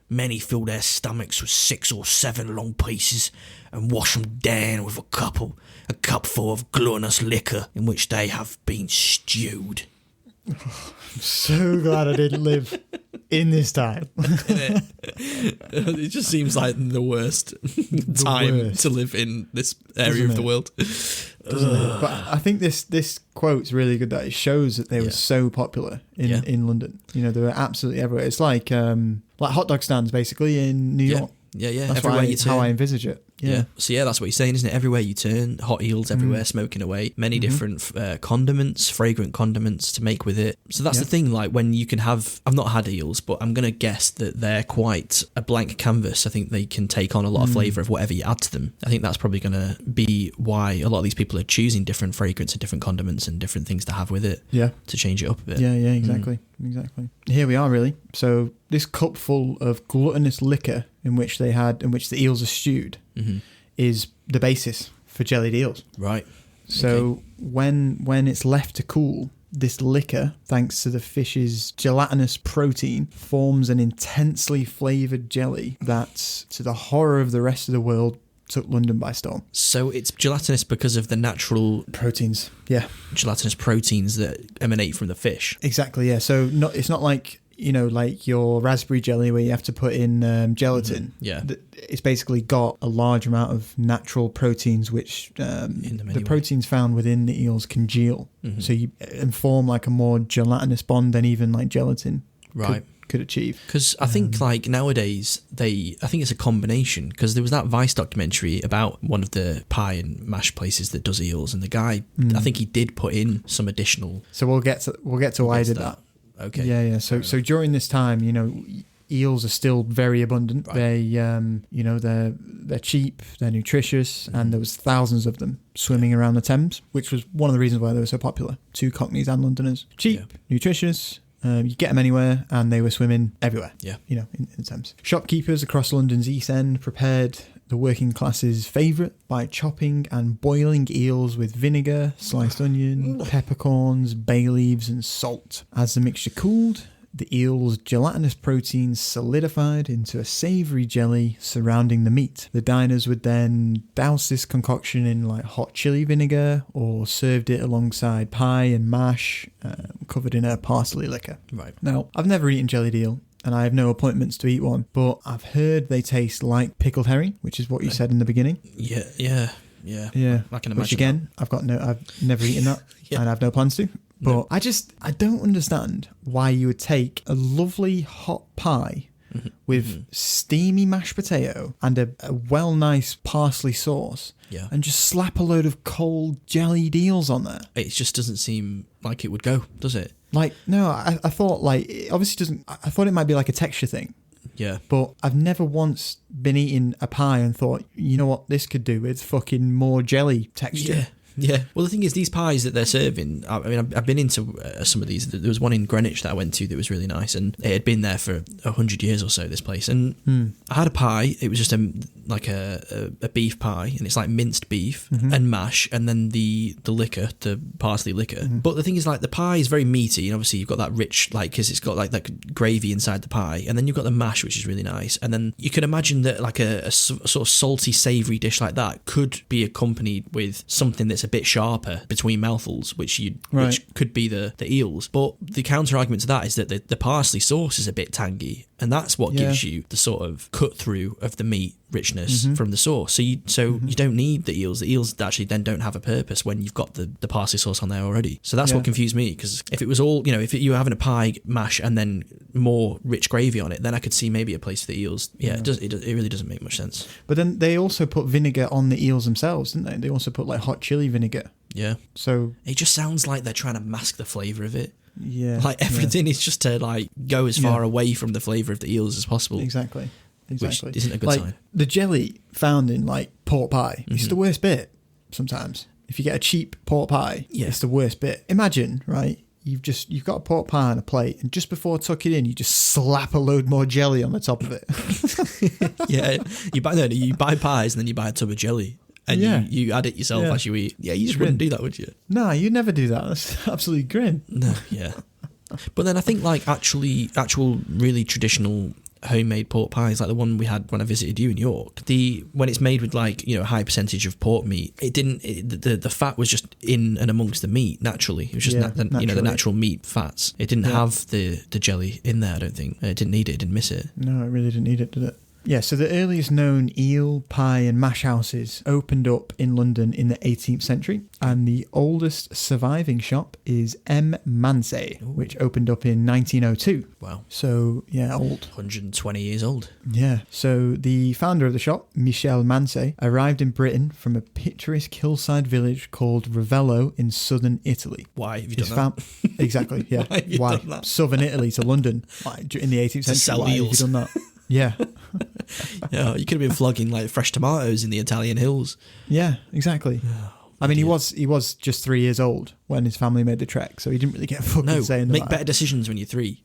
Many fill their stomachs with 6 or 7 long pieces and wash them down with a cupful of gluttonous liquor in which they have been stewed. I'm so glad I didn't live in this time. It just seems like the worst time to live in this area of the world. But I think this quote's really good, that it shows that they were so popular in London. You know, they were absolutely everywhere. It's like hot dog stands basically in New York. Yeah. That's Everywhere you turn. how I envisage it. Yeah. So that's what you're saying, isn't it? Everywhere you turn, hot eels everywhere, smoking away. Many different condiments, fragrant condiments to make with it. So that's the thing, like when you can have, I've not had eels, but I'm going to guess that they're quite a blank canvas. I think they can take on a lot of flavour of whatever you add to them. I think that's probably going to be why a lot of these people are choosing different fragrance and different condiments and different things to have with it to change it up a bit. Yeah, exactly. Exactly. Here we are, really. So this cup full of gluttonous liquor in which the eels are stewed is the basis for jellied eels. Right. So when it's left to cool, this liquor, thanks to the fish's gelatinous protein, forms an intensely flavoured jelly that, to the horror of the rest of the world, took London by storm. So it's gelatinous because of the natural proteins. Yeah. Gelatinous proteins that emanate from the fish. Exactly, yeah. So it's not like, like your raspberry jelly where you have to put in gelatin. Yeah. It's basically got a large amount of natural proteins which the proteins found within the eels congeal. So and form like a more gelatinous bond than even like gelatin could achieve. Because I think like nowadays I think it's a combination, because there was that Vice documentary about one of the pie and mash places that does eels, and the guy I think he did put in some additional. So we'll get to why I did that. Okay. Yeah. So during this time, eels are still very abundant. Right. They're cheap, they're nutritious, and there was thousands of them swimming around the Thames, which was one of the reasons why they were so popular to Cockneys and Londoners. Cheap, nutritious. You get them anywhere, and they were swimming everywhere. Yeah, in the Thames. Shopkeepers across London's East End prepared the working class's favourite by chopping and boiling eels with vinegar, sliced onion, peppercorns, bay leaves, and salt. As the mixture cooled, the eel's gelatinous proteins solidified into a savoury jelly surrounding the meat. The diners would then douse this concoction in like hot chili vinegar, or served it alongside pie and mash, covered in a parsley liquor. Right. Now, I've never eaten jellied eel, and I have no appointments to eat one, but I've heard they taste like pickled herring, which is what you said in the beginning. Yeah. I can imagine. Which again, I've never eaten that, and I have no plans to. But I don't understand why you would take a lovely hot pie with steamy mashed potato and a well nice parsley sauce and just slap a load of cold jellied eels on there. It just doesn't seem like it would go, does it? Like, no, I thought, like, it obviously doesn't... I thought it might be like a texture thing. Yeah. But I've never once been eating a pie and thought, you know what this could do with fucking more jelly texture. Yeah. Yeah. Well, the thing is, these pies that they're serving, I mean, I've been into some of these. There was one in Greenwich that I went to that was really nice, and it had been there for 100 years or so, this place. And I had a pie. It was just like a beef pie, and it's like minced beef and mash, and then the liquor, the parsley liquor. But the thing is, like, the pie is very meaty, and obviously you've got that rich, like, because it's got like that gravy inside the pie, and then you've got the mash, which is really nice. And then you can imagine that like a sort of salty, savoury dish like that could be accompanied with something that's a bit sharper between mouthfuls, which could be the eels. But the counter argument to that is that the parsley sauce is a bit tangy, and that's what gives you the sort of cut through of the meat richness from the sauce. So you don't need the eels. The eels actually then don't have a purpose when you've got the parsley sauce on there already. So that's what confused me, because if it was all, if you were having a pie mash and then more rich gravy on it, then I could see maybe a place for the eels. It really doesn't make much sense. But then they also put vinegar on the eels themselves, didn't they? They also put like hot chili vinegar. Yeah. So it just sounds like they're trying to mask the flavour of it. Yeah. Like everything is just to like go as far away from the flavour of the eels as possible. Exactly. Which isn't a good sign. The jelly found in like pork pie, it's the worst bit sometimes. If you get a cheap pork pie, it's the worst bit. Imagine, right? You've got a pork pie on a plate, and just before tuck it in, you just slap a load more jelly on the top of it. Yeah, you buy pies and then you buy a tub of jelly. And you add it yourself as you eat. Yeah, you just wouldn't do that, would you? No, you'd never do that. That's absolutely grim. No, yeah. But then I think like actual really traditional homemade pork pies, like the one we had when I visited you in York, when it's made with like a high percentage of pork meat, the fat was just in and amongst the meat naturally. It was just the natural meat fats. It didn't have the jelly in there. I don't think it didn't need it. It didn't miss it. No, it really didn't need it, did it? Yeah, so the earliest known eel, pie and mash houses opened up in London in the 18th century, and the oldest surviving shop is M. Mansey, which opened up in 1902. Wow. So, old. 120 years old. Yeah, so the founder of the shop, Michel Mansey, arrived in Britain from a picturesque hillside village called Ravello in southern Italy. Why have you done that? Exactly, yeah. Why? Done that? Southern Italy to London in the 18th century. Sell why eels. have you done that? Yeah. Yeah, you could have been flogging like fresh tomatoes in the Italian hills. Yeah, exactly. I mean, he was just 3 years old when his family made the trek, so he didn't really get a fucking say in the make matter. better decisions when you're 3.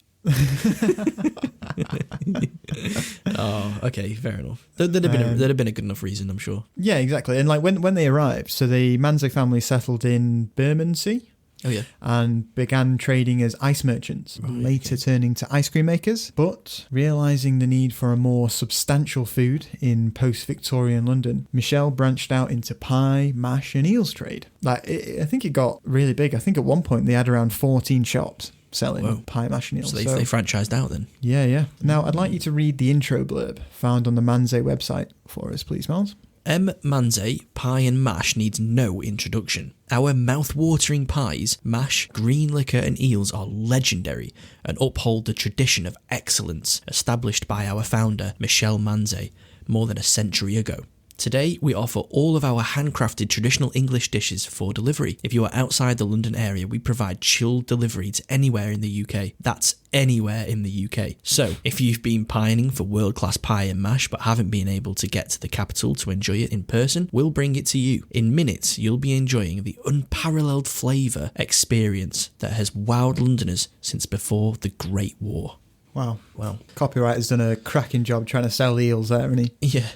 Oh, okay, fair enough. There'd have been a good enough reason, I'm sure. Yeah, exactly. And like when they arrived, so the Mansey family settled in Bermondsey. Oh yeah, and began trading as ice merchants, later turning to ice cream makers. But realising the need for a more substantial food in post-Victorian London, Michel branched out into pie, mash and eels trade. Like I think it got really big. I think at one point they had around 14 shops selling pie, mash and eels. So they franchised out then? Yeah. Now I'd like you to read the intro blurb found on the Mansey website for us, please, Miles. M. Mansey Pie and Mash needs no introduction. Our mouth-watering pies, mash, green liquor and eels are legendary and uphold the tradition of excellence established by our founder, Michel Mansey, more than a century ago. Today, we offer all of our handcrafted traditional English dishes for delivery. If you are outside the London area, we provide chilled delivery to anywhere in the UK. That's anywhere in the UK. So, if you've been pining for world-class pie and mash but haven't been able to get to the capital to enjoy it in person, we'll bring it to you. In minutes, you'll be enjoying the unparalleled flavour experience that has wowed Londoners since before the Great War. Wow. Well, copywriter's done a cracking job trying to sell eels there, hasn't he? Yeah.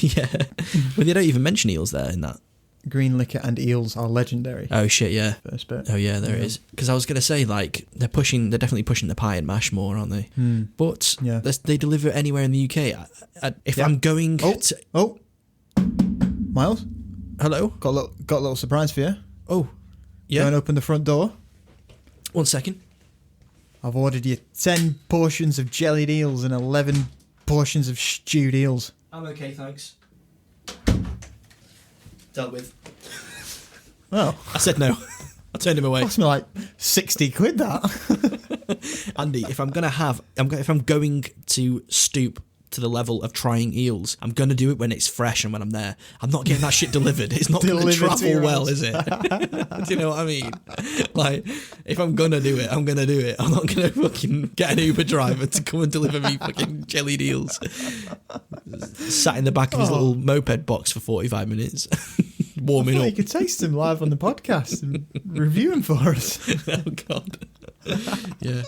Yeah. Well, they don't even mention eels there in that. Green liquor and eels are legendary. Oh shit, yeah. First bit. Oh yeah, there it is. Because I was going to say, like, they're definitely pushing the pie and mash more, aren't they? But they deliver anywhere in the UK. If I'm going to... Miles? Hello? Got a little surprise for you. Oh, yeah? Go and open the front door. 1 second. I've ordered you 10 portions of jellied eels and 11 portions of stewed eels. I'm okay, thanks. Dealt with. Oh. I said no. I turned him away. Cost me like 60 quid, that. Andy, if I'm going to stoop to the level of trying eels, I'm going to do it when it's fresh and when I'm there. I'm not getting that shit delivered. It's not going to travel well, is it? Do you know what I mean? Like, if I'm going to do it, I'm going to do it. I'm not going to fucking get an Uber driver to come and deliver me fucking jellied eels. Sat in the back of his little moped box for 45 minutes. Warming up. You could taste them live on the podcast and review them for us. Oh, God. Yeah.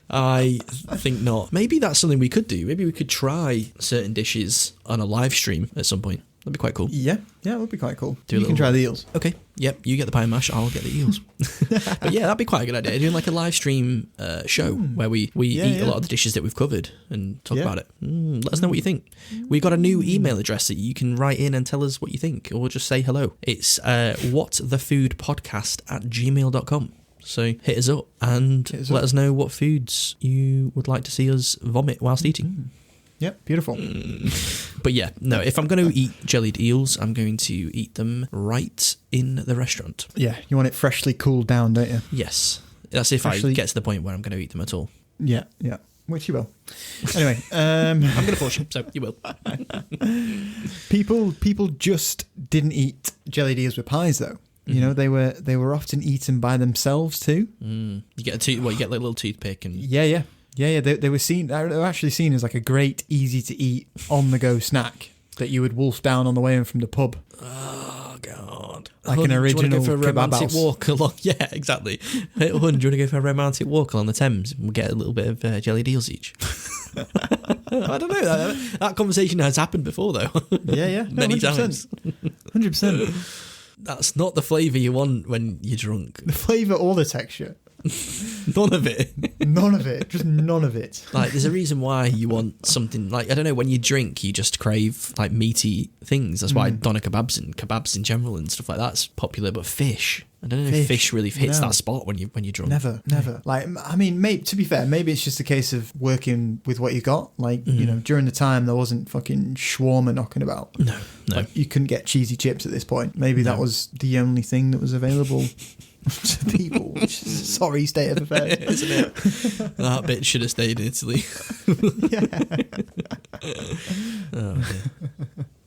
I think not. Maybe that's something we could do. Maybe we could try certain dishes on a live stream at some point. That'd be quite cool. Yeah, it would be quite cool. You can try the eels. Okay, yep, you get the pie and mash, I'll get the eels. But yeah, that'd be quite a good idea. Doing like a live stream show where we eat a lot of the dishes that we've covered and talk about it. Let us know what you think. We got a new email address that you can write in and tell us what you think, or just say hello. It's whatthefoodpodcast@gmail.com. So hit us up and let us know what foods you would like to see us vomit whilst eating. Yep, beautiful. But yeah, no, if I'm going to eat jellied eels, I'm going to eat them right in the restaurant. Yeah, you want it freshly cooled down, don't you? Yes. That's if I get to the point where I'm going to eat them at all. Yeah, which you will. Anyway, I'm going to force you, so you will. People just didn't eat jellied eels with pies, though. You know, they were often eaten by themselves too. You get you get like a little toothpick and Yeah. They were actually seen as like a great, easy to eat on the go snack that you would wolf down on the way in from the pub. Oh God! Like an original do you want to go for a romantic house. walk along? Yeah, exactly. Hey, do you want to go for a romantic walk along the Thames? We'll get a little bit of jellied eels each. I don't know. That conversation has happened before, though. Yeah. Many times. 100%. That's not the flavour you want when you're drunk. The flavour or the texture. None of it. None of it. Just none of it. Like, there's a reason why you want something, like, I don't know, when you drink, you just crave, like, meaty things. That's why doner kebabs and kebabs in general and stuff like that's popular. But fish, I don't know if fish really hits that spot when you're drunk. Never. Like, I mean, to be fair, maybe it's just a case of working with what you got. Like, you know, during the time there wasn't fucking shawarma knocking about. No. Like, you couldn't get cheesy chips at this point. Maybe that was the only thing that was available to people. Which is a sorry state of affairs, isn't it? That bit should have stayed in Italy. Oh, dear.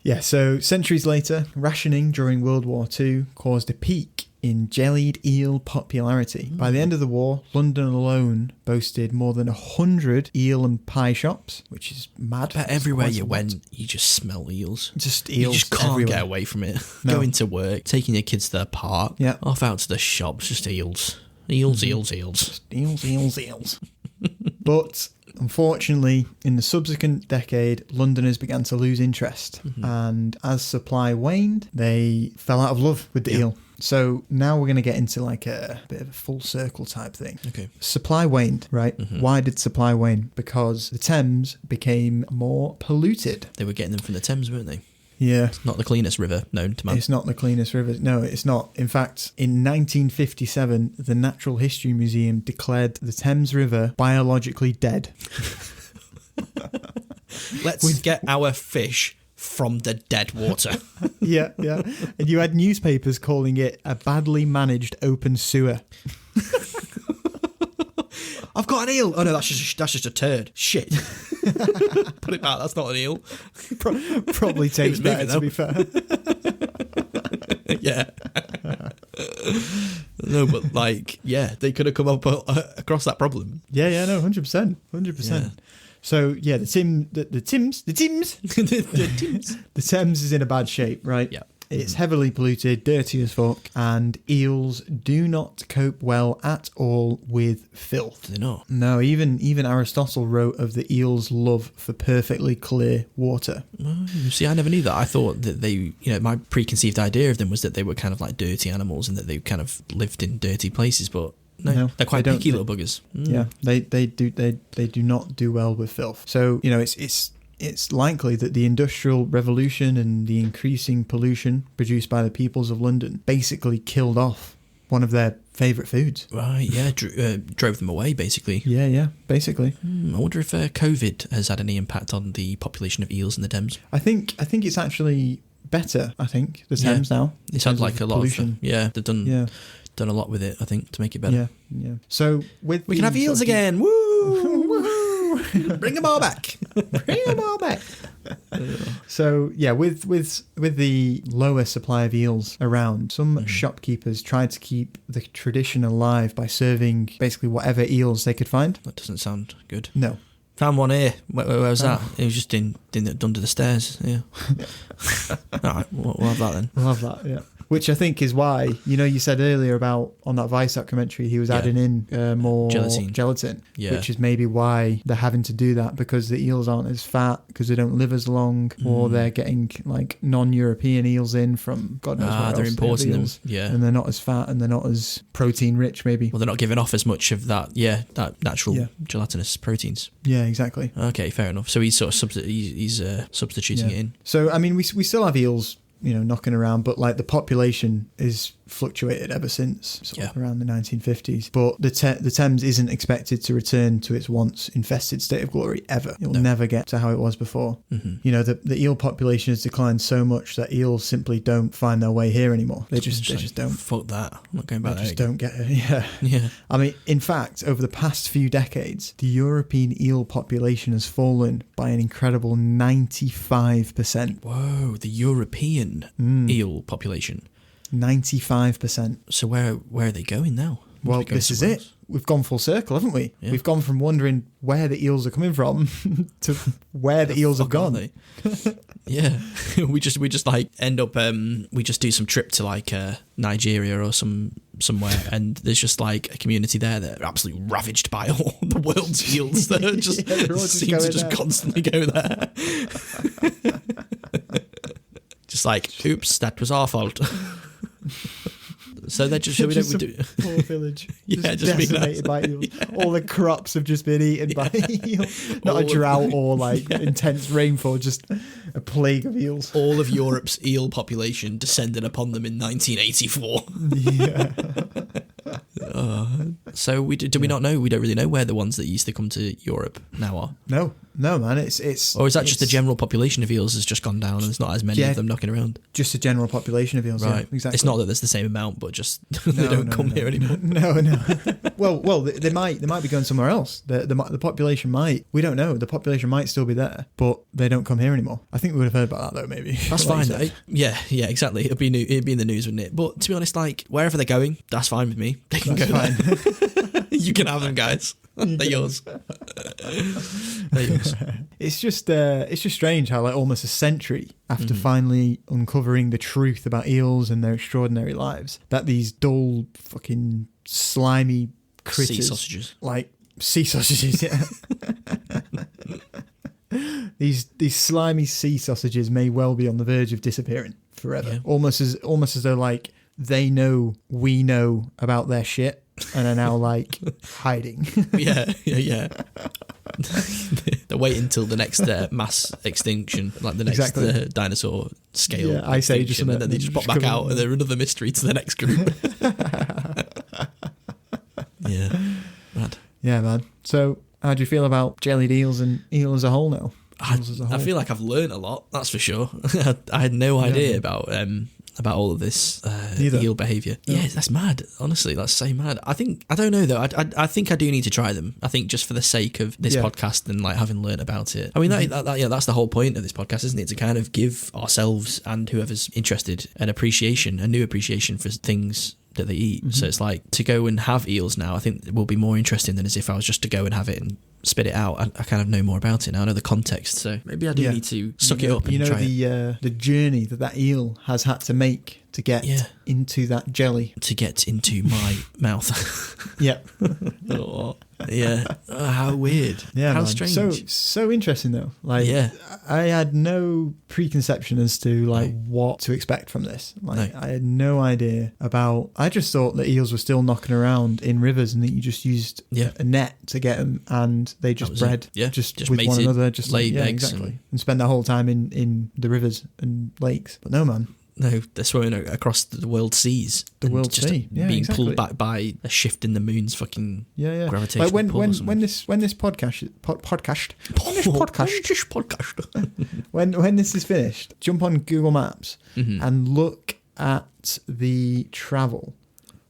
Yeah, so centuries later, rationing during World War II caused a peak in jellied eel popularity. By the end of the war, London alone boasted more than 100 eel and pie shops, which is mad. But everywhere you went, you just smell eels. Just eels. You just can't everywhere. get away from it. No. Going to work, taking your kids to the park, off out to the shops, just eels. Eels. Just eels. But unfortunately, in the subsequent decade, Londoners began to lose interest. And as supply waned, they fell out of love with the eel. So now we're going to get into like a bit of a full circle type thing. Okay. Supply waned, right? Why did supply wane? Because the Thames became more polluted. They were getting them from the Thames, weren't they? Yeah. Not the cleanest river known to man. It's not the cleanest river. No, it's not. In fact, in 1957, the Natural History Museum declared the Thames River biologically dead. Let's get our fish from the dead water. Yeah. And you had newspapers calling it a badly managed open sewer. I've got an eel. Oh no, that's just a turd. Shit. Put it back. That's not an eel. Probably tastes better, to be fair. Yeah. No, but like, they could have come up across that problem. Yeah, no, 100%. Yeah. So yeah, the Thames is in a bad shape, right? Yeah. It's heavily polluted, dirty as fuck, and eels do not cope well at all with filth. Do they not? No, even Aristotle wrote of the eel's love for perfectly clear water. See, I never knew that. I thought that they, my preconceived idea of them was that they were kind of like dirty animals and that they kind of lived in dirty places, but no, they're quite picky little buggers. Yeah, they do not do well with filth. So, it's likely that the Industrial Revolution and the increasing pollution produced by the peoples of London basically killed off one of their favourite foods. Right, yeah, drove them away, basically. Yeah, basically. I wonder if COVID has had any impact on the population of eels in the Thames. I think it's actually better, the Thames now. It sounds like a lot of... they've done a lot with it, I think, to make it better. Yeah. So, we can have eels again! Woo! Bring them all back. Bring them all back. So yeah, with the lower supply of eels around, some shopkeepers tried to keep the tradition alive by serving basically whatever eels they could find. That doesn't sound good. No. Found one here. Where was that? It was just under the stairs. Yeah. All right, we'll have that then. We'll have that, yeah. Which I think is why, you said earlier about on that Vice documentary, he was adding in more gelatin, which is maybe why they're having to do that, because the eels aren't as fat, because they don't live as long, or they're getting like non-European eels in from God knows where they're else. importing them, and they're not as fat and they're not as protein rich, maybe. Well, they're not giving off as much of that, that natural gelatinous proteins. Yeah, exactly. Okay, fair enough. So he's sort of substituting it in. So I mean, we still have eels, knocking around, but like the population is fluctuated ever since sort of around the 1950s. But the Thames isn't expected to return to its once infested state of glory ever. It will never get to how it was before. The eel population has declined so much that eels simply don't find their way here anymore. They just don't. Fuck that. I'm not going back there. They just don't get it. Yeah. I mean, in fact, over the past few decades, the European eel population has fallen by an incredible 95%. Whoa, the European eel population. 95%. So where are they going now? Well, this is it. We've gone full circle, haven't we? Yeah. We've gone from wondering where the eels are coming from to where the eels have gone. Yeah, we just like end up. We just do some trip to like Nigeria or somewhere, and there's just like a community there that are absolutely ravaged by all the world's eels that are just seem to just constantly go there. Just like, oops, that was our fault. So they're just we do poor village. Just decimated by eels. Yeah. All the crops have just been eaten by eels. Not a drought or like intense rainfall, just a plague of eels. All of Europe's eel population descended upon them in 1984. Yeah. So do we not know? We don't really know where the ones that used to come to Europe now are. No, man. It's or is that just the general population of eels has just gone down and there's not as many of them knocking around? Just the general population of eels, right? Yeah, exactly. It's not that there's the same amount, but just they don't come here anymore. No. Well, they might be going somewhere else. The population might. We don't know. The population might still be there, but they don't come here anymore. I think we would have heard about that though. Maybe that's fine. Yeah, exactly. It'd be in the news, wouldn't it? But to be honest, like wherever they're going, that's fine with me. They can go there. You can have them, guys. They're yours. They're yours. It's just strange how like almost a century after finally uncovering the truth about eels and their extraordinary lives, that these dull fucking slimy critters, sea sausages, yeah. These slimy sea sausages may well be on the verge of disappearing forever. Yeah. Almost as though like they know we know about their shit and are now like hiding. Yeah. They're waiting until the next mass extinction, like the next dinosaur scale. Yeah, I say just, and then they just pop back out, and they're another mystery to the next group. Yeah, mad. Yeah, man. So, how do you feel about jellied eels and eel as a whole now? I feel like I've learned a lot. That's for sure. I had no idea about all of this eel behaviour. No. Yeah, that's mad. Honestly, that's so mad. I don't know though. I think I do need to try them. I think just for the sake of this podcast and like having learned about it. I mean, that's the whole point of this podcast, isn't it? To kind of give ourselves and whoever's interested a new appreciation for things that they eat. Mm-hmm. So it's like to go and have eels now, I think it will be more interesting than as if I was just to go and have it and spit it out. I kind of know more about it now. I know the context, so maybe I do need to suck it up and try it. The journey that eel has had to make to get into that jelly, to get into my mouth. Yeah. Yeah. How weird. Yeah. How man. strange. So interesting though. Like, I had no preconception as to what to expect from this. Like, I had no idea about. I just thought that eels were still knocking around in rivers and that you just used a net to get them, and they just bred just with one another, just laid eggs exactly, and spend that whole time in the rivers and lakes. But no, man. No, they're swimming across the world seas. The world sea, being pulled back by a shift in the moon's fucking gravitational pull. When this podcast when this is finished, jump on Google Maps and look at the travel,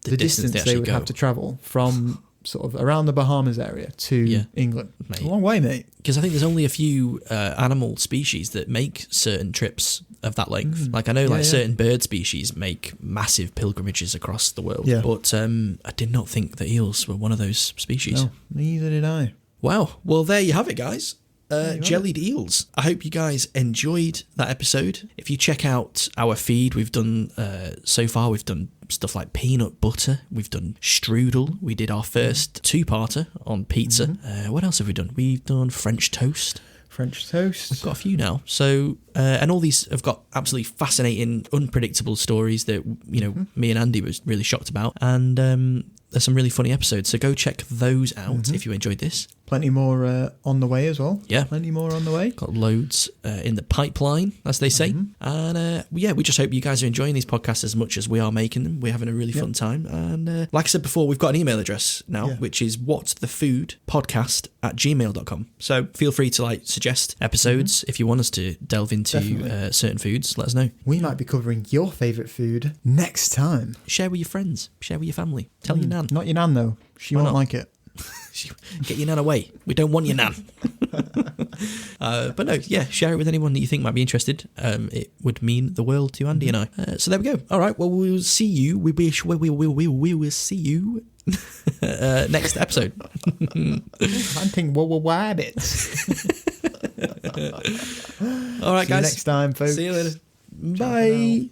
the distance they would have to travel from sort of around the Bahamas area to England. It's a long way, mate. Because I think there's only a few animal species that make certain trips of that length. Like I know certain bird species make massive pilgrimages across the world. Yeah. But I did not think that eels were one of those species. No, neither did I. Wow. Well, there you have it, guys. Jellied Eels. I hope you guys enjoyed that episode. If you check out our feed, we've done so far, we've done stuff like peanut butter, we've done strudel, we did our first two-parter on pizza. What else have we done? We've done French toast. French toast. We've got a few now. So, and all these have got absolutely fascinating, unpredictable stories that, you know, me and Andy was really shocked about. And there's some really funny episodes. So go check those out if you enjoyed this. Plenty more on the way as well. Yeah. Plenty more on the way. Got loads in the pipeline, as they say. And we just hope you guys are enjoying these podcasts as much as we are making them. We're having a really fun time. And like I said before, we've got an email address now, which is whatthefoodpodcast@gmail.com. So feel free to like suggest episodes if you want us to delve into certain foods. Let us know. We might be covering your favourite food next time. Share with your friends. Share with your family. Tell your nan. Not your nan, though. She won't like it. Get your nan away. We don't want your nan. But no, share it with anyone that you think might be interested. It would mean the world to Andy and I. So there we go. All right. Well, we'll see you. We will see you next episode. Hunting rabbits. All right, guys. See you next time, folks. See you later. Bye.